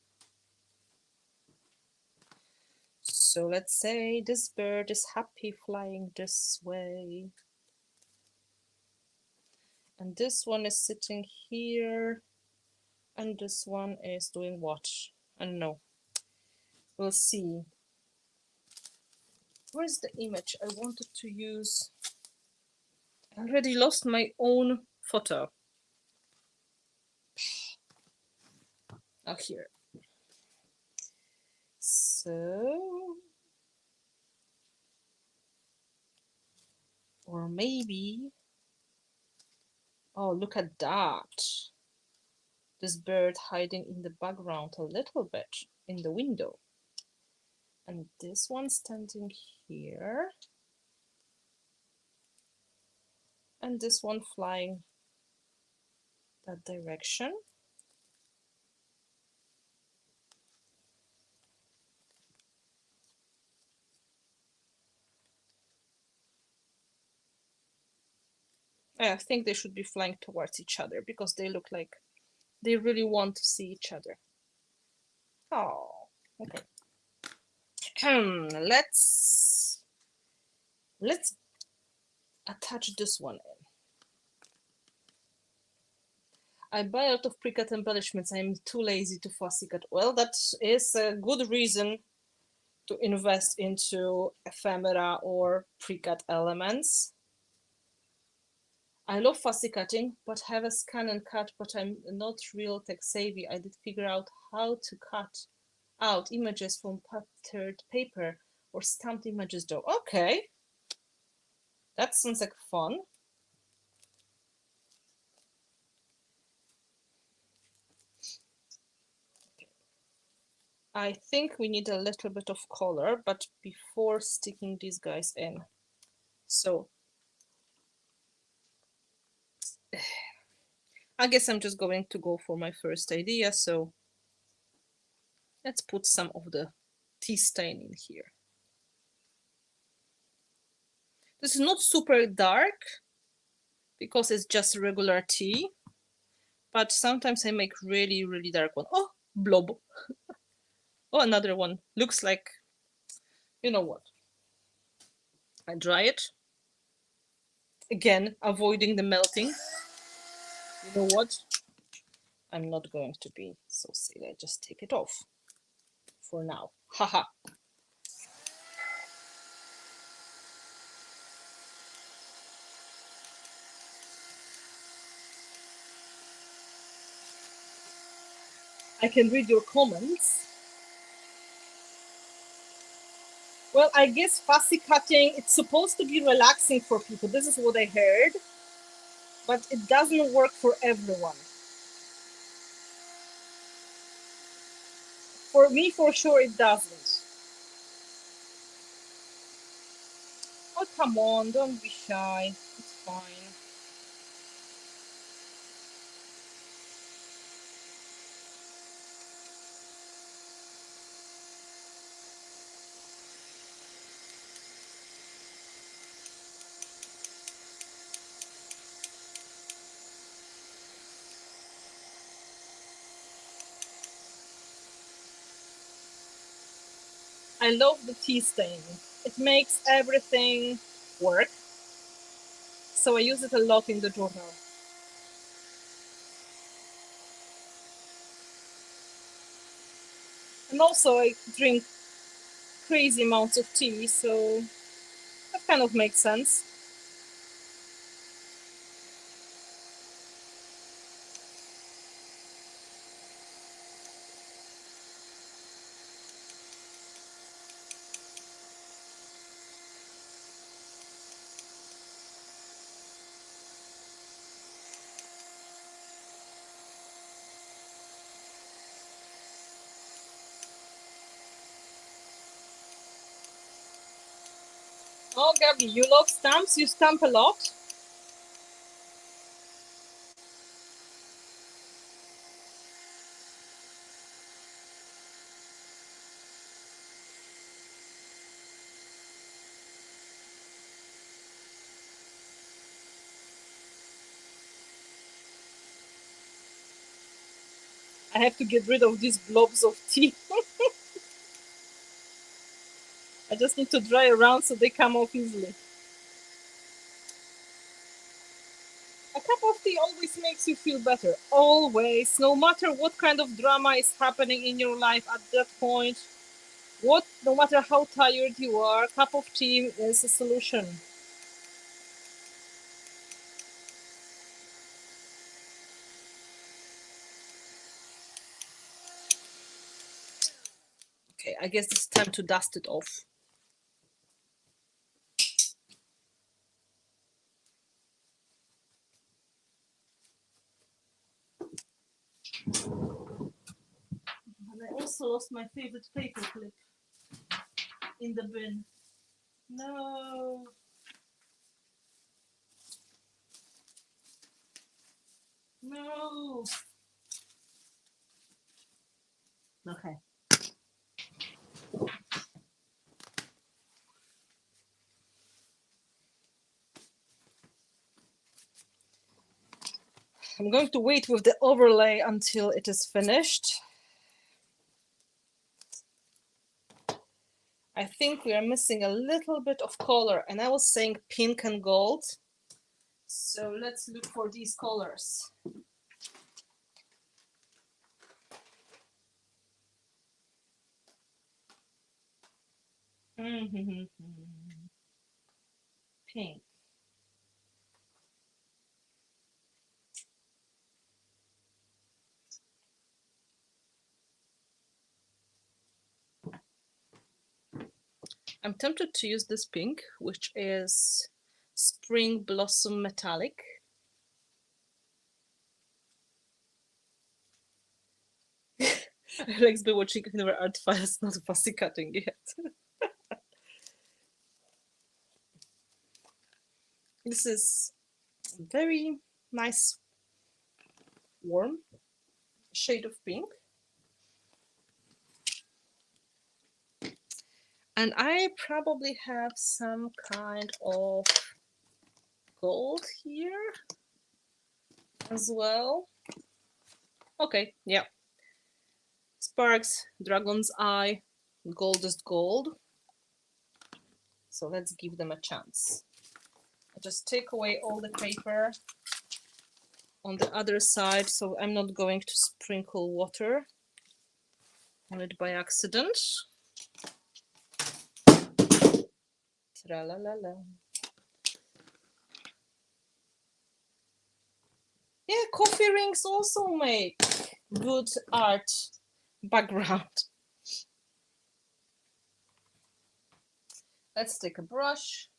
So let's say this bird is happy flying this way. And this one is sitting here. And this one is doing what? I don't know. We'll see. Where's the image I wanted to use? I already lost my own photo. Oh, here. So, or maybe, oh, look at that. This bird hiding in the background a little bit in the window. And this one standing here. And this one flying that direction. I think they should be flying towards each other because they look like they really want to see each other. Oh, okay. Let's attach this one in. I buy a lot of pre-cut embellishments. I'm too lazy to fussy cut. Well, that is a good reason to invest into ephemera or pre-cut elements. I love fussy cutting, but have a scan and cut, but I'm not real tech savvy. I did figure out how to cut out images from patterned paper or stamped images though. Okay. That sounds like fun. I think we need a little bit of color, but before sticking these guys in. So I guess I'm just going to go for my first idea. So let's put some of the tea stain in here. This is not super dark because it's just regular tea, but sometimes I make really, really dark one. Oh, blob. Oh, another one. Looks like, you know what? I dry it. Again, avoiding the melting. You know what? I'm not going to be so silly. I just take it off for now. Haha. I can read your comments. Well, I guess fussy cutting, it's supposed to be relaxing for people. This is what I heard, but it doesn't work for everyone. For me, for sure, it doesn't. Oh, come on, don't be shy. It's fine. I love the tea stain. It makes everything work. So I use it a lot in the journal. And also I drink crazy amounts of tea, so that kind of makes sense. Oh, Gabby, you love stamps? You stamp a lot? I have to get rid of these blobs of tea. I just need to dry around so they come off easily. A cup of tea always makes you feel better. Always. No matter what kind of drama is happening in your life at that point, no matter how tired you are, a cup of tea is a solution. Okay, I guess it's time to dust it off. And I also lost my favorite paper clip in the bin. No. No. Okay. I'm going to wait with the overlay until it is finished. I think we are missing a little bit of color, and I was saying pink and gold. So let's look for these colors. Pink. I'm tempted to use this pink, which is Spring Blossom Metallic. Alex be watching Finnabair art files, not fussy cutting yet. This is very nice, warm shade of pink. And I probably have some kind of gold here as well. Okay, yeah. Sparks, Dragon's Eye, Goldest Gold. So let's give them a chance. I just take away all the paper on the other side, so I'm not going to sprinkle water on it by accident. Tra-la-la-la. Yeah, coffee rings also make good art background. Let's take a brush.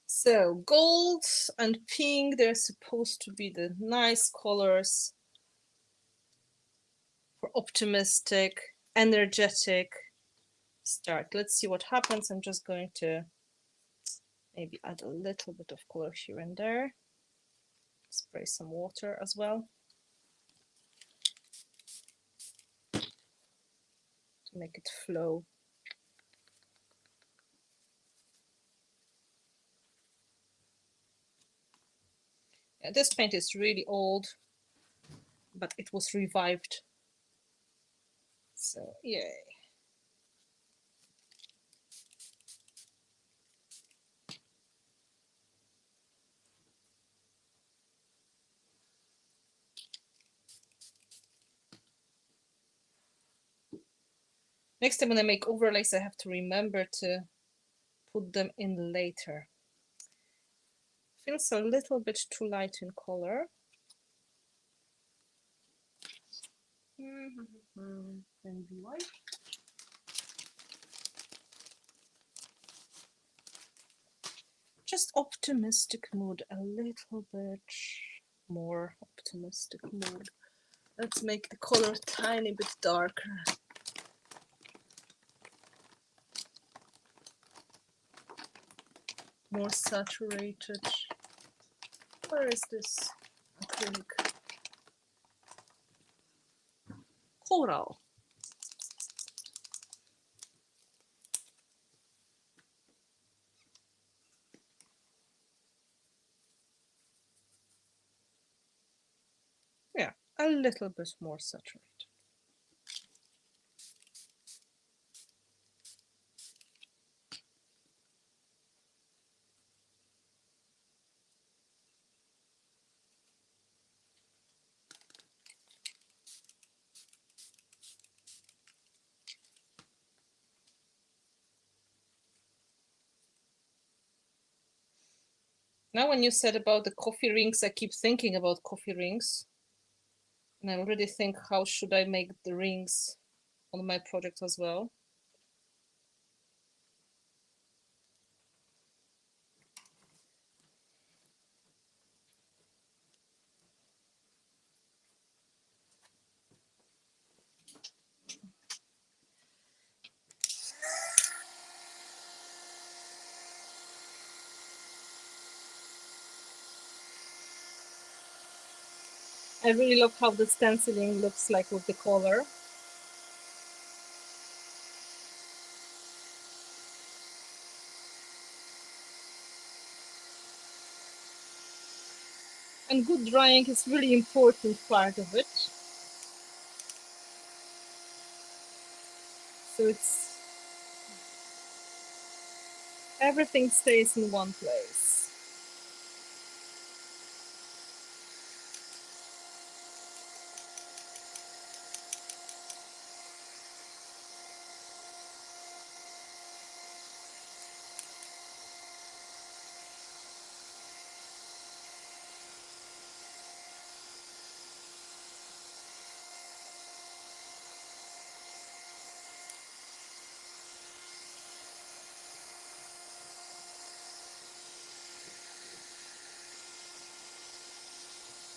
So gold and pink, they're supposed to be the nice colors for optimistic, energetic start. Let's see what happens. I'm just going to maybe add a little bit of color here and there. Spray some water as well to make it flow. Yeah, this paint is really old, but it was revived. So yay. Next time when I make overlays, I have to remember to put them in later. Feels a little bit too light in color. Then be white. Just optimistic mood, a little bit more optimistic mood. Let's make the color a tiny bit darker. More saturated. Where is this acrylic? Coral. Yeah, a little bit more saturated. Now when you said about the coffee rings, I keep thinking about coffee rings. And I already think how should I make the rings on my project as well. I really love how the stenciling looks like with the color. And good drying is really important part of it. So it's everything stays in one place.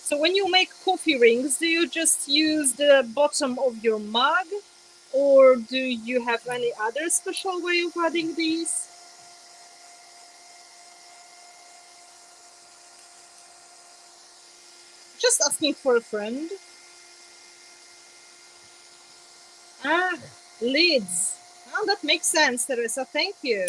So when you make coffee rings, do you just use the bottom of your mug, or do you have any other special way of adding these? Just asking for a friend. Ah, lids. Oh, that makes sense, Teresa. Thank you.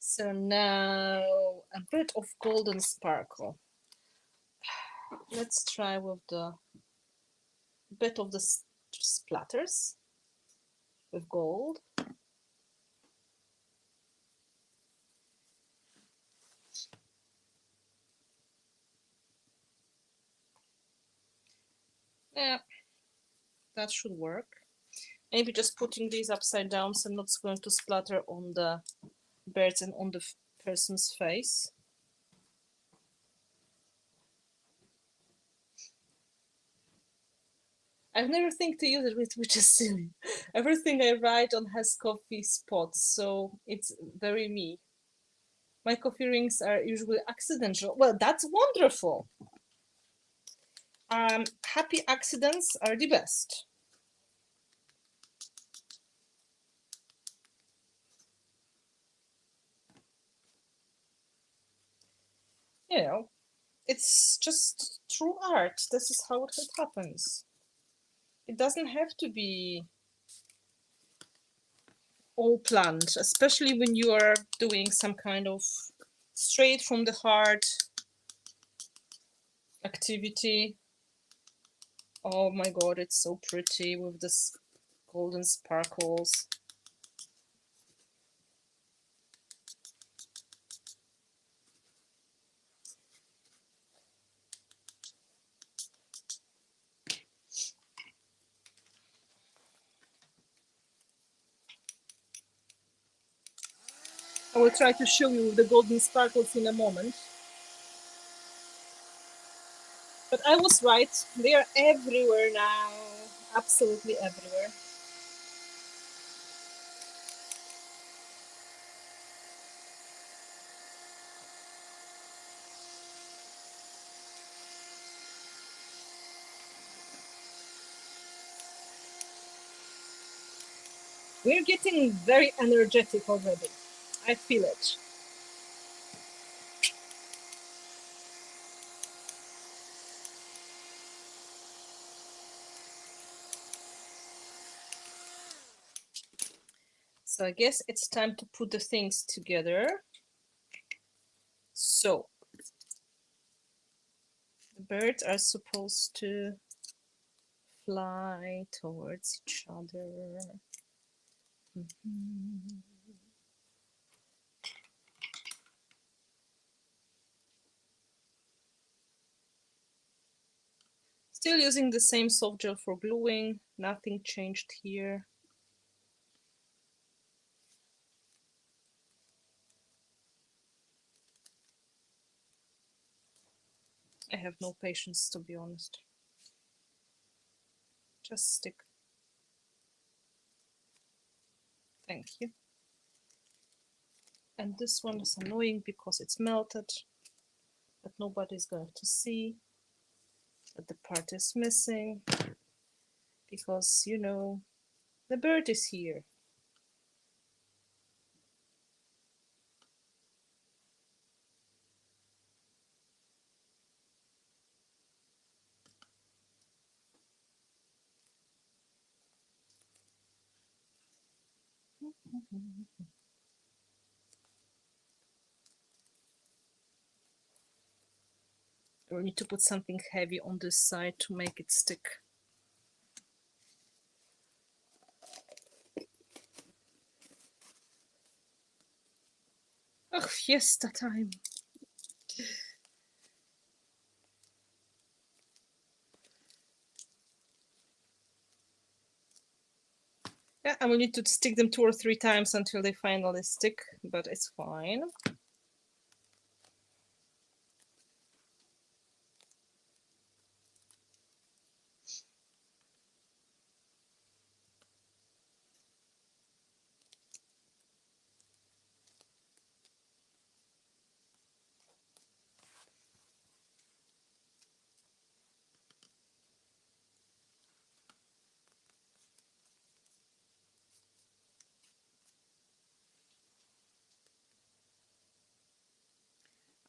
So now a bit of golden sparkle. Let's try with the bit of the splatters with gold. Yeah, that should work. Maybe just putting these upside down so not going to splatter on the birds and on the person's face. I've never think to use it, which is silly. Everything I write on has coffee spots, so it's very me. My coffee rings are usually accidental. Well, that's wonderful. Happy accidents are the best. You know, it's just true art. This is how it happens. It doesn't have to be all planned, especially when you are doing some kind of straight from the heart activity. Oh my god, it's so pretty with this golden sparkles. I will try to show you the golden sparkles in a moment. But I was right, they are everywhere now, absolutely everywhere. We're getting very energetic already. I feel it. So I guess it's time to put the things together. So the birds are supposed to fly towards each other. Still using the same soft gel for gluing, nothing changed here. I have no patience, to be honest. Just stick. Thank you. And this one is annoying because it's melted, but nobody's going to see that the part is missing because, you know, the bird is here. We need to put something heavy on this side to make it stick. Oh, fiesta time. Yeah, and we need to stick them 2 or 3 times until they finally stick, but it's fine.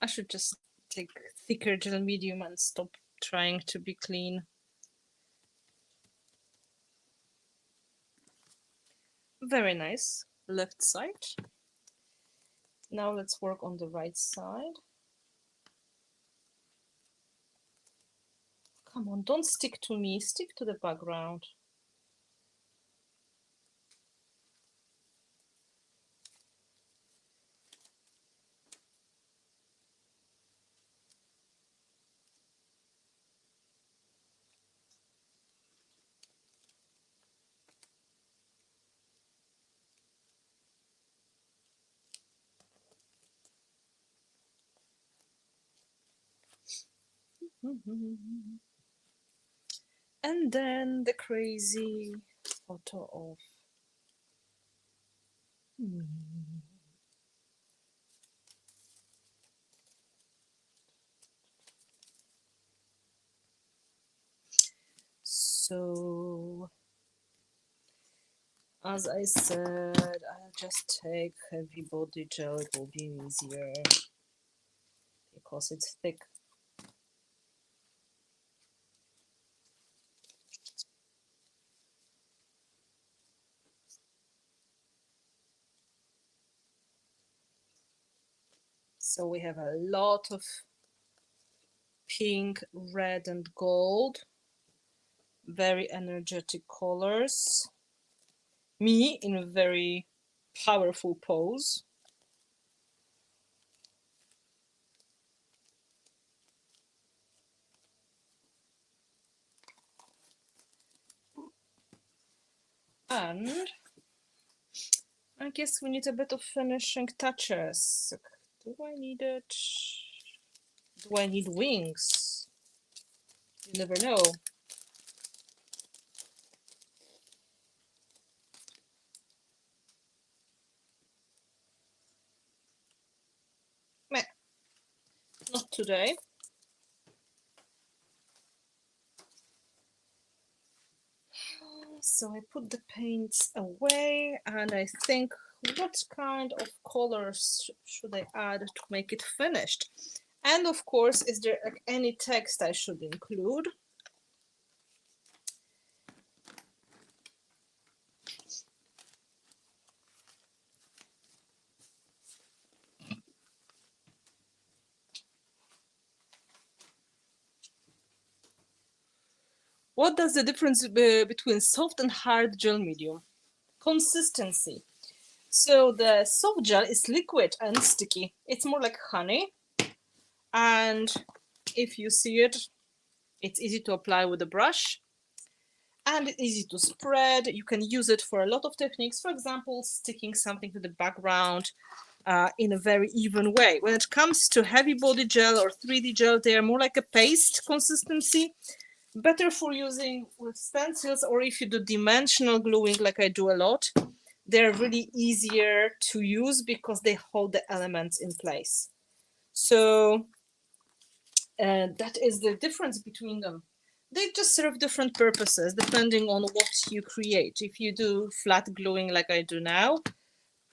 I should just take thicker gel medium and stop trying to be clean. Very nice. Left side. Now let's work on the right side. Come on, don't stick to me, stick to the background. And then the crazy photo of me. So, as I said, I'll just take heavy body gel, it will be easier because it's thick. So we have a lot of pink, red, and gold. Very energetic colors. Me in a very powerful pose. And I guess we need a bit of finishing touches. Do I need it? Do I need wings? You never know. Meh, not today. So I put the paints away and I think what kind of colors should I add to make it finished? And of course, is there any text I should include? What does the difference between soft and hard gel medium? Consistency. So the soft gel is liquid and sticky. It's more like honey. And if you see it, it's easy to apply with a brush and easy to spread. You can use it for a lot of techniques. For example, sticking something to the background in a very even way. When it comes to heavy body gel or 3D gel, they are more like a paste consistency. Better for using with stencils, or if you do dimensional gluing like I do a lot, they're really easier to use because they hold the elements in place. So that is the difference between them. They just serve different purposes depending on what you create. If you do flat gluing like I do now,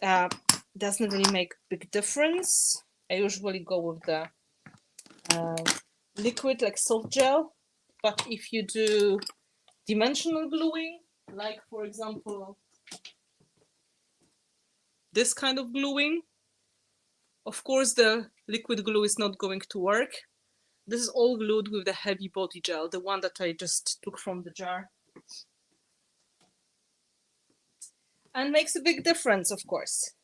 doesn't really make big difference. I usually go with the liquid like soft gel. But if you do dimensional gluing, like for example, this kind of gluing, of course the liquid glue is not going to work. This is all glued with the heavy body gel, the one that I just took from the jar. And makes a big difference, of course.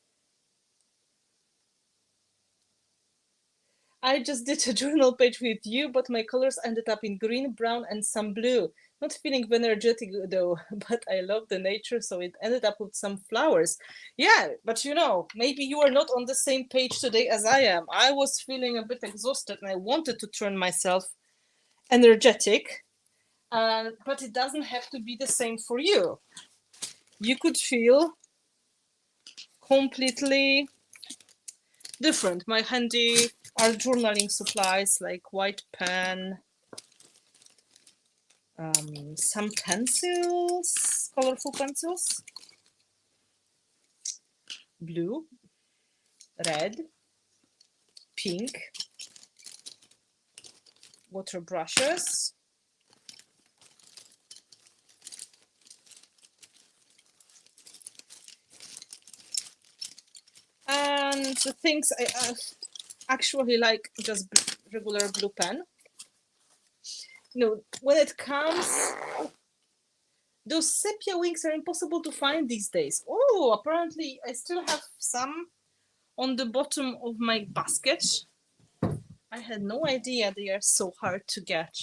I just did a journal page with you, but my colors ended up in green, brown, and some blue. Not feeling energetic though, but I love the nature, so it ended up with some flowers. Yeah, but you know, maybe you are not on the same page today as I am. I was feeling a bit exhausted and I wanted to turn myself energetic, but it doesn't have to be the same for you. You could feel completely different. My handy are journaling supplies like white pen, some pencils, colorful pencils, blue, red, pink, water brushes. And the things I actually like just regular blue pen. You know, when it comes, those sepia wings are impossible to find these days. Oh, apparently I still have some on the bottom of my basket. I had no idea they are so hard to get.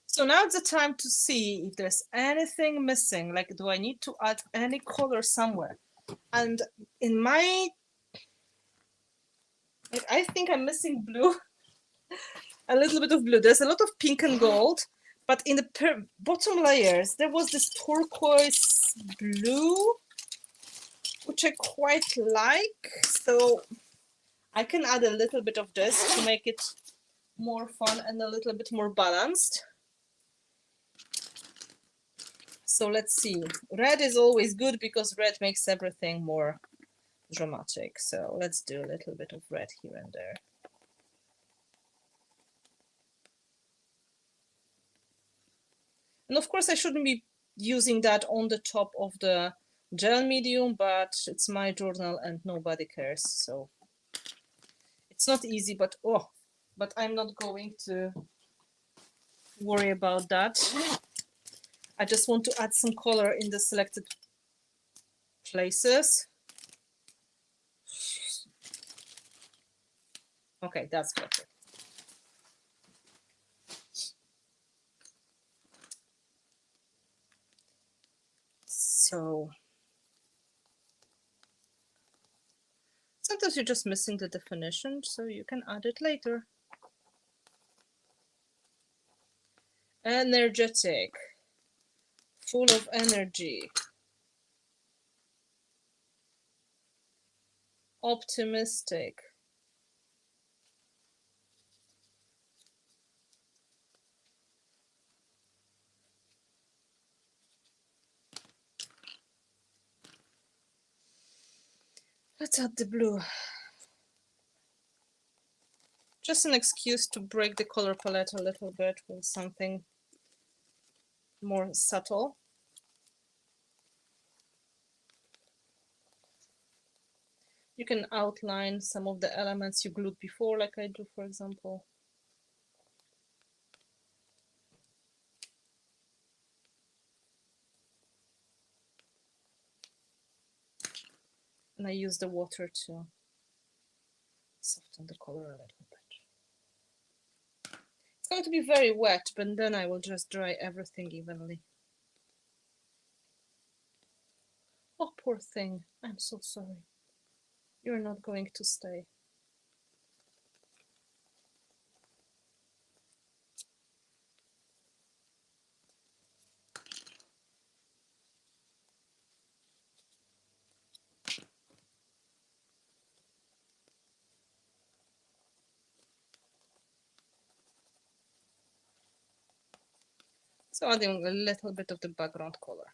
So now it's the time to see if there's anything missing. Like, do I need to add any color somewhere? And in my, like, I think I'm missing blue, a little bit of blue. There's a lot of pink and gold, but in the bottom layers, there was this turquoise blue, which I quite like. So I can add a little bit of this to make it more fun and a little bit more balanced. So let's see. Red is always good because red makes everything more dramatic. So let's do a little bit of red here and there. And of course I shouldn't be using that on the top of the gel medium, but it's my journal and nobody cares. So it's not easy, but oh, but I'm not going to worry about that. I just want to add some color in the selected places. Okay, that's better. So sometimes you're just missing the definition, so you can add it later. Energetic, full of energy, optimistic. Let's add the blue. Just an excuse to break the color palette a little bit with something more subtle. You can outline some of the elements you glued before, like I do, for example. And I use the water to soften the color a little bit. It's going to be very wet, but then I will just dry everything evenly. Oh, poor thing. I'm so sorry. You're not going to stay. So adding a little bit of the background color.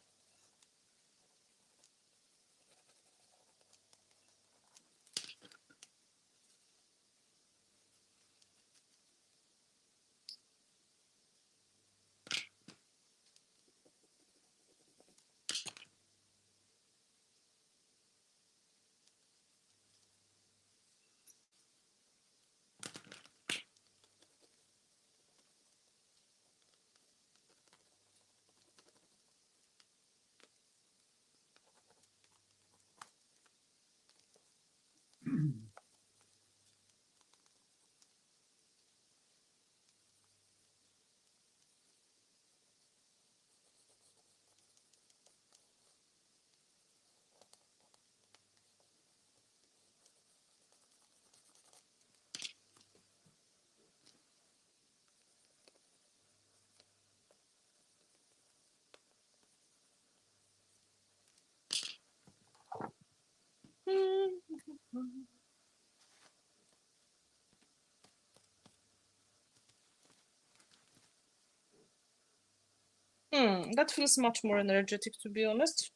That feels much more energetic, to be honest.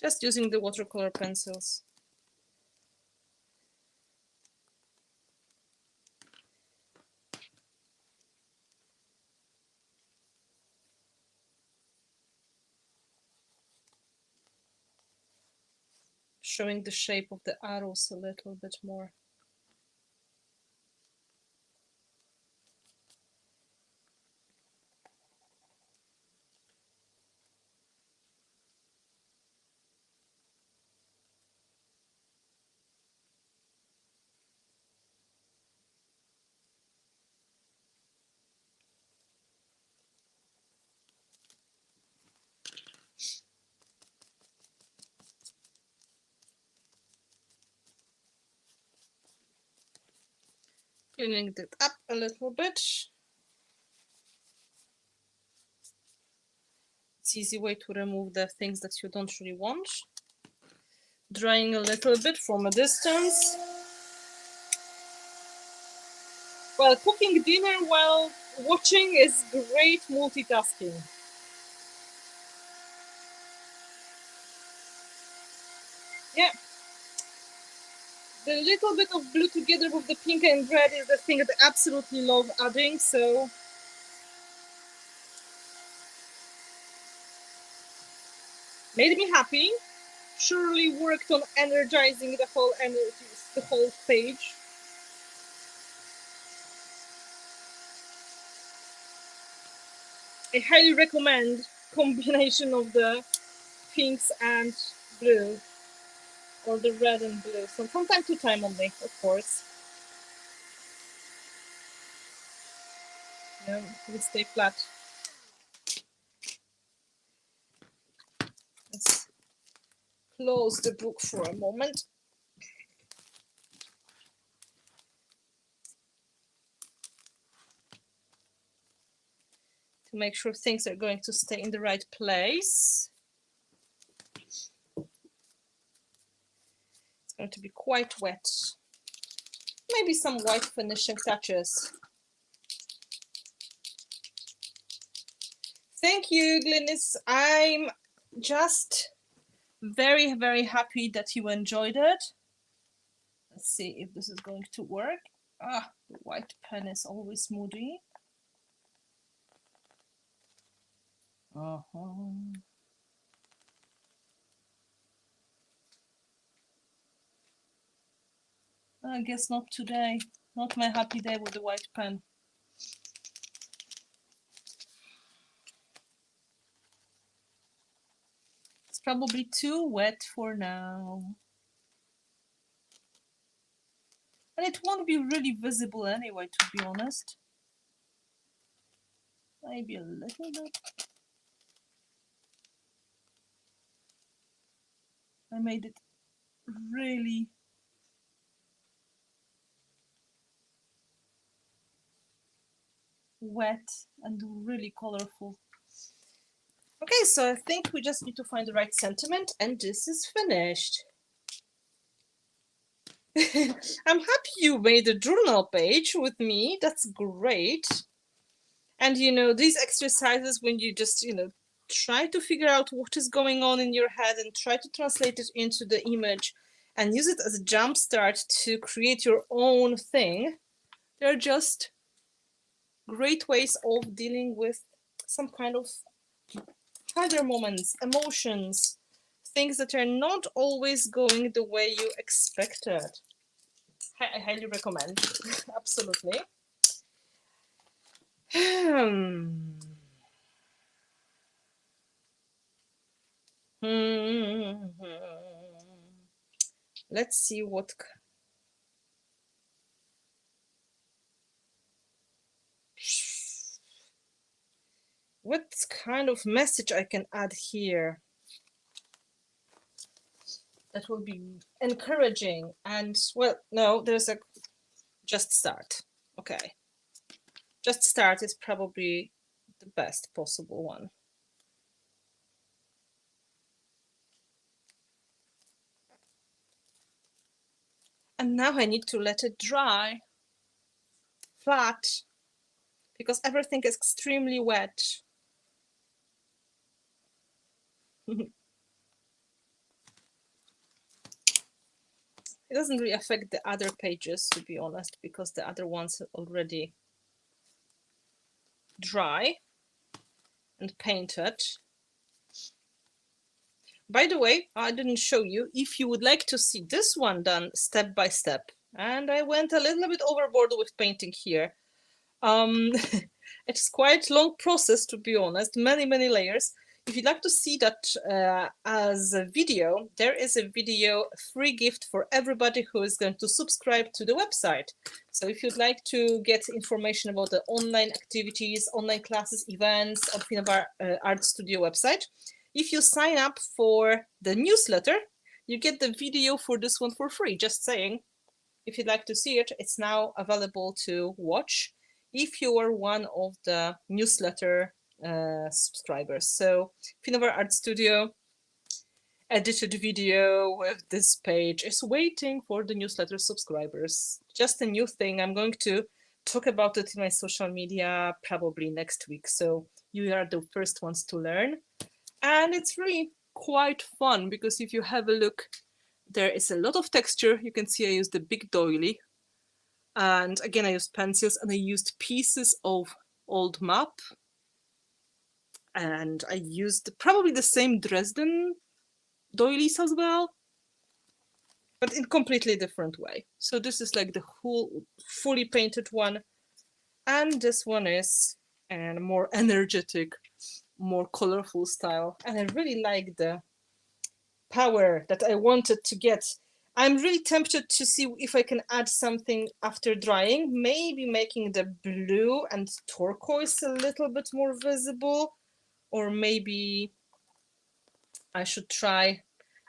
Just using the watercolor pencils. Showing the shape of the arrows a little bit more. Cleaning it up a little bit. It's easy way to remove the things that you don't really want. Drying a little bit from a distance. Well, cooking dinner while watching is great multitasking. Yeah. The little bit of blue together with the pink and red is the thing that I absolutely love adding, so made me happy. Surely worked on energizing the whole page. I highly recommend combination of the pinks and blue, or the red and blue. So from time to time only, of course. Yeah, we stay flat. Let's close the book for a moment. To make sure things are going to stay in the right place. It's going to be quite wet. Maybe some white finishing touches. Thank you, Glynis. I'm just very, very happy that you enjoyed it. Let's see if this is going to work. Ah, the white pen is always moody. I guess not today. Not my happy day with the white pen. It's probably too wet for now. And it won't be really visible anyway, to be honest. Maybe a little bit. I made it really wet and really colorful. Okay, so I think we just need to find the right sentiment, and this is finished. I'm happy you made a journal page with me. That's great. And you know, these exercises, when you just, you know, try to figure out what is going on in your head and try to translate it into the image and use it as a jump start to create your own thing, they're just great ways of dealing with some kind of harder moments, emotions, things that are not always going the way you expected. I highly recommend. Absolutely. Let's see what kind of message I can add here that will be encouraging. And well, no, there's a just start. Okay, just start is probably the best possible one. And now I need to let it dry flat because everything is extremely wet. It doesn't really affect the other pages, to be honest, because the other ones are already dry and painted. By the way, I didn't show you, if you would like to see this one done step by step, and I went a little bit overboard with painting here. It's quite long process, to be honest, many layers. If you'd like to see that as a video, there is a video free gift for everybody who is going to subscribe to the website. So if you'd like to get information about the online activities, online classes, events on Finnabair Art Studio website, if you sign up for the newsletter, you get the video for this one for free. Just saying, if you'd like to see it, it's now available to watch if you are one of the newsletter subscribers. So Finnabair Art Studio edited video with this page is waiting for the newsletter subscribers. Just a new thing. I'm going to talk about it in my social media probably next week. So you are the first ones to learn. And it's really quite fun because if you have a look, there is a lot of texture. You can see I used the big doily. And again, I used pencils and I used pieces of old map. And I used probably the same Dresden doilies as well, but in completely different way. So this is like the whole fully painted one. And this one is a more energetic, more colorful style. And I really like the power that I wanted to get. I'm really tempted to see if I can add something after drying, maybe making the blue and turquoise a little bit more visible, or maybe I should try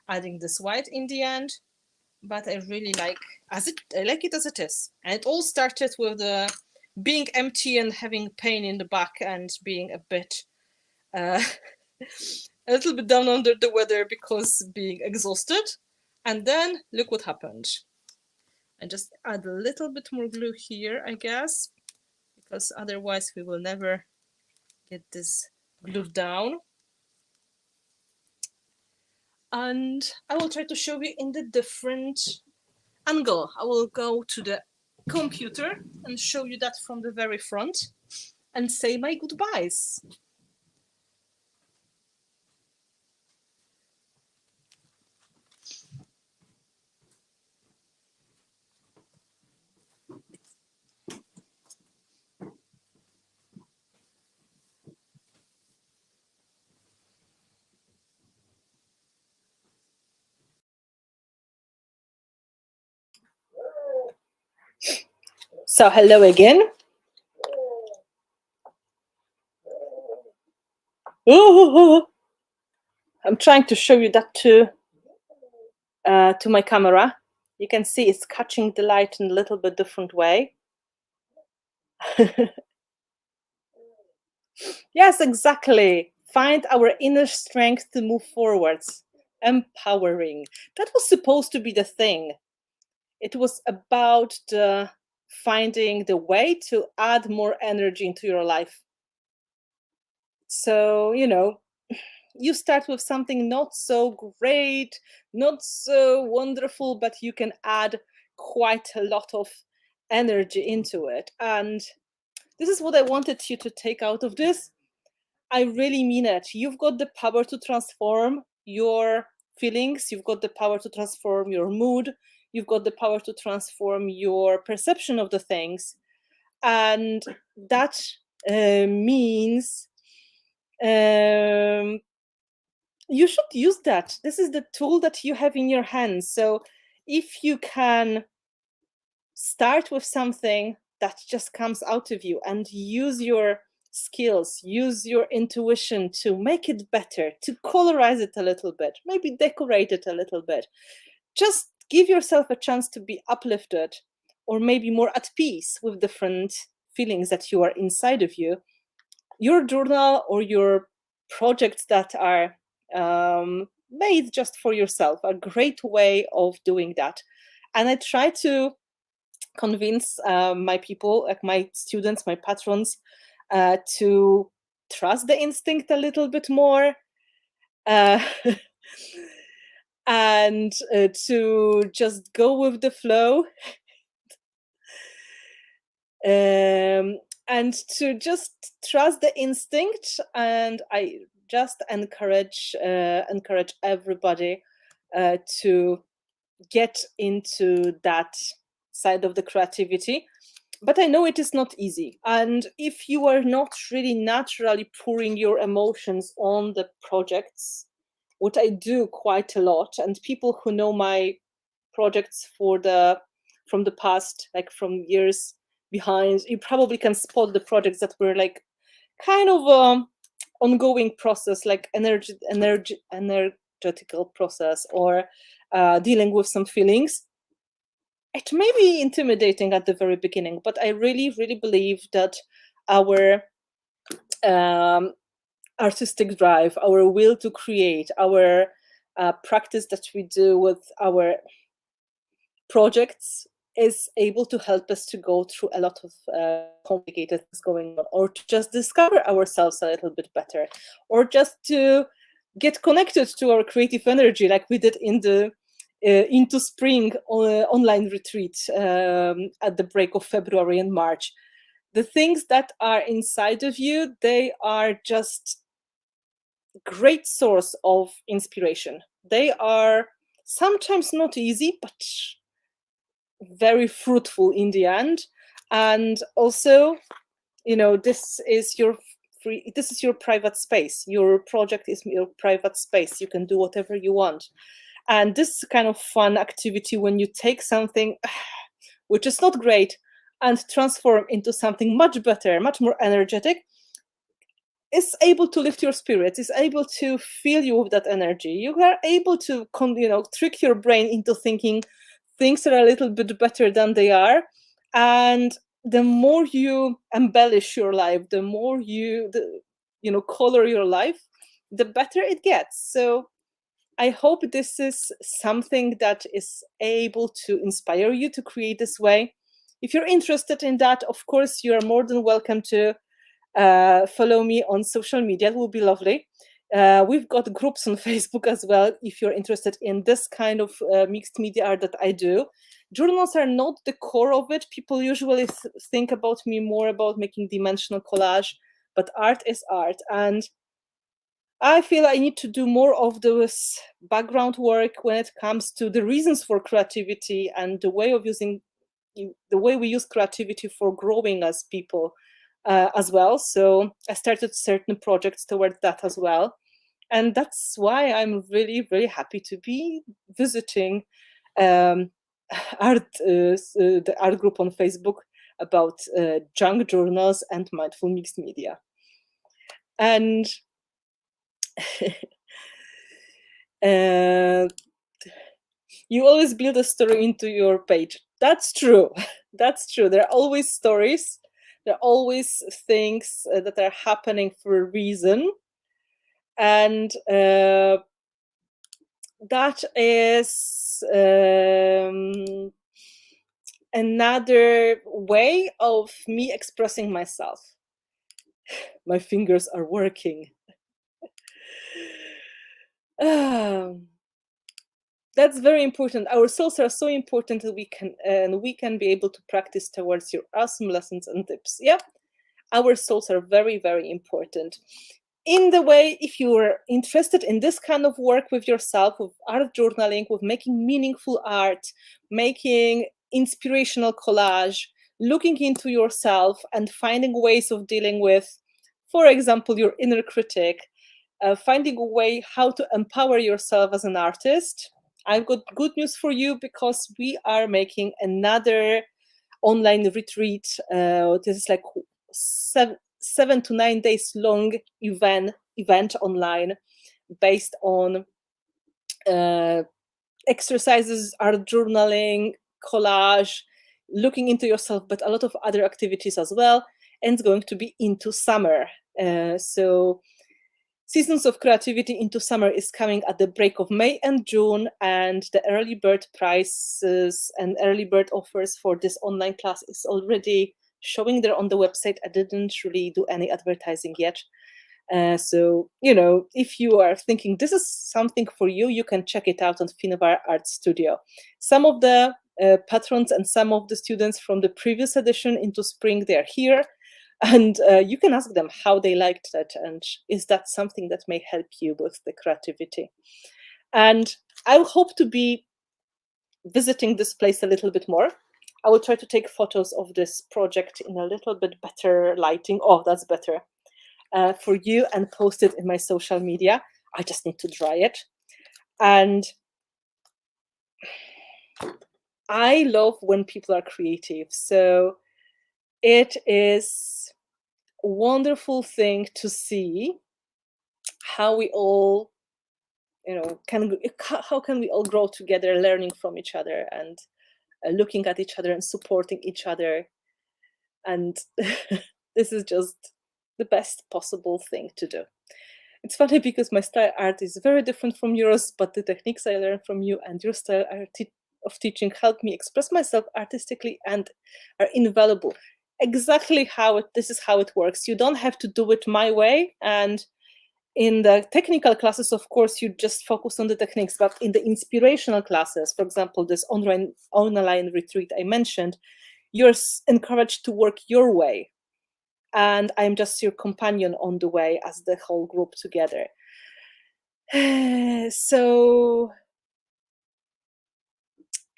adding this white in the end. But I really like I like it as it is. And it all started with the being empty and having pain in the back and being a bit a little bit down under the weather because being exhausted. And then look what happened. I just add a little bit more glue here, I guess, because otherwise we will never get this glued down. And I will try to show you in the different angle. I will go to the computer and show you that from the very front and say my goodbyes. So hello again. Ooh, I'm trying to show you that to my camera. You can see it's catching the light in a little bit different way. Yes, exactly. Find our inner strength to move forwards. Empowering. That was supposed to be the thing. It was about finding the way to add more energy into your life. So, you start with something not so great, not so wonderful, but you can add quite a lot of energy into it. And this is what I wanted you to take out of this. I really mean it. You've got the power to transform your feelings. You've got the power to transform your mood. You've got the power to transform your perception of the things. And that means you should use that. This is the tool that you have in your hands. So if you can start with something that just comes out of you and use your skills, use your intuition to make it better, to colorize it a little bit, maybe decorate it a little bit, just give yourself a chance to be uplifted or maybe more at peace with different feelings that you are inside of you. Your journal or your projects that are made just for yourself are a great way of doing that. And I try to convince my people, like my students, my patrons, to trust the instinct a little bit more. and to just go with the flow, and to just trust the instinct. And I just encourage everybody to get into that side of the creativity. But I know it is not easy. And if you are not really naturally pouring your emotions on the projects, what I do quite a lot, and people who know my projects from the past, like from years behind, you probably can spot the projects that were like kind of ongoing process, like energetical process, or dealing with some feelings. It may be intimidating at the very beginning, but I really, really believe that our artistic drive, our will to create, our practice that we do with our projects is able to help us to go through a lot of complicated things going on, or to just discover ourselves a little bit better, or just to get connected to our creative energy, like we did in the into spring online retreat at the break of February and March. The things that are inside of you, they are just great source of inspiration. They are sometimes not easy, but very fruitful in the end. And also, this is your private space. Your project is your private space. You can do whatever you want. And this kind of fun activity, when you take something which is not great and transform into something much better, much more energetic, is able to lift your spirits, is able to fill you with that energy. You are able to trick your brain into thinking things are a little bit better than they are. And the more you embellish your life, the more you color your life, the better it gets. So I hope this is something that is able to inspire you to create this way. If you're interested in that, of course, you are more than welcome to follow me on social media. It will be lovely. We've got groups on Facebook as well, if you're interested in this kind of mixed media art that I do. Journals are not the core of it. People usually think about me more about making dimensional collage, but art is art. And I feel I need to do more of this background work when it comes to the reasons for creativity and the way we use creativity for growing as people as well. So I started certain projects toward that as well. And that's why I'm really, really happy to be visiting the art group on Facebook about junk journals and mindful mixed media. And you always build a story into your page. That's true. That's true. There are always stories. There are always things that are happening for a reason. And that is another way of me expressing myself. My fingers are working. That's very important. Our souls are so important that we can be able to practice towards your awesome lessons and tips. Yeah, our souls are very, very important. In the way, if you're interested in this kind of work with yourself, with art journaling, with making meaningful art, making inspirational collage, looking into yourself and finding ways of dealing with, for example, your inner critic, finding a way how to empower yourself as an artist, I've got good news for you, because we are making another online retreat. This is like 7 to 9 days long event online, based on exercises, art journaling, collage, looking into yourself, but a lot of other activities as well. And it's going to be into summer. So Seasons of Creativity into Summer is coming at the break of May and June, and the early bird prices and early bird offers for this online class is already showing there on the website. I didn't really do any advertising yet. So, you know, if you are thinking this is something for you, you can check it out on Finnabair Art Studio. Some of the patrons and some of the students from the previous edition into spring, they're here. And you can ask them how they liked that and is that something that may help you with the creativity. And I hope to be visiting this place a little bit more. I will try to take photos of this project in a little bit better lighting. Oh, that's better. For you and post it in my social media. I just need to dry it. And I love when people are creative. So it is a wonderful thing to see how we all, you know, how can we all grow together, learning from each other and looking at each other and supporting each other. And this is just the best possible thing to do. It's funny because my style art is very different from yours, but the techniques I learned from you and your style of teaching help me express myself artistically and are invaluable. Exactly how this is how it works. You don't have to do it my way. And in the technical classes, of course, you just focus on the techniques, but in the inspirational classes, for example, this online retreat I mentioned, you're encouraged to work your way. And I'm just your companion on the way as the whole group together. So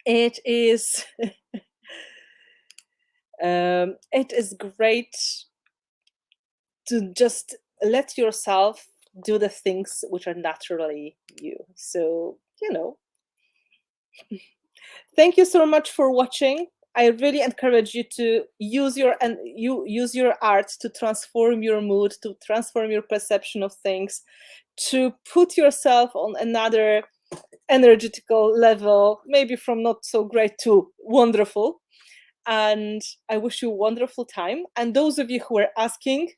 it is it is great to just let yourself do the things which are naturally you. So, you know, thank you so much for watching. I really encourage you to use your art to transform your mood, to transform your perception of things, to put yourself on another energetical level, maybe from not so great to wonderful. And I wish you a wonderful time. And those of you who are asking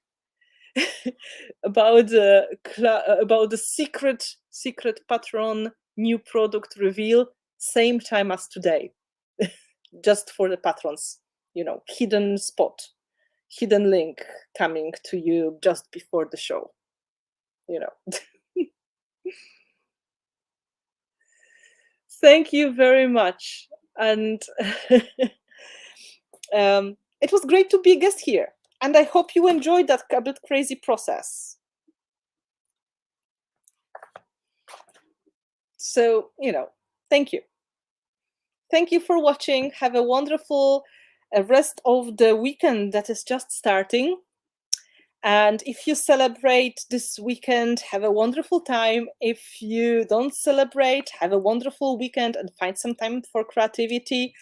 about the secret patron new product reveal, same time as today. Just for the patrons, you know, hidden spot, hidden link coming to you just before the show, you know. Thank you very much. And it was great to be a guest here. And I hope you enjoyed that a bit crazy process. So, you know, thank you. Thank you for watching. Have a wonderful rest of the weekend that is just starting. And if you celebrate this weekend, have a wonderful time. If you don't celebrate, have a wonderful weekend and find some time for creativity.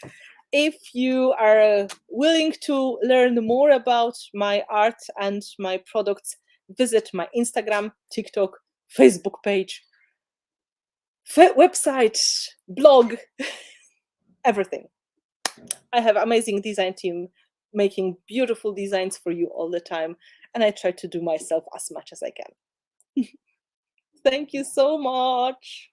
If you are willing to learn more about my art and my products, visit my Instagram, TikTok, Facebook page, website, blog, everything. I have amazing design team making beautiful designs for you all the time. And I try to do myself as much as I can. Thank you so much.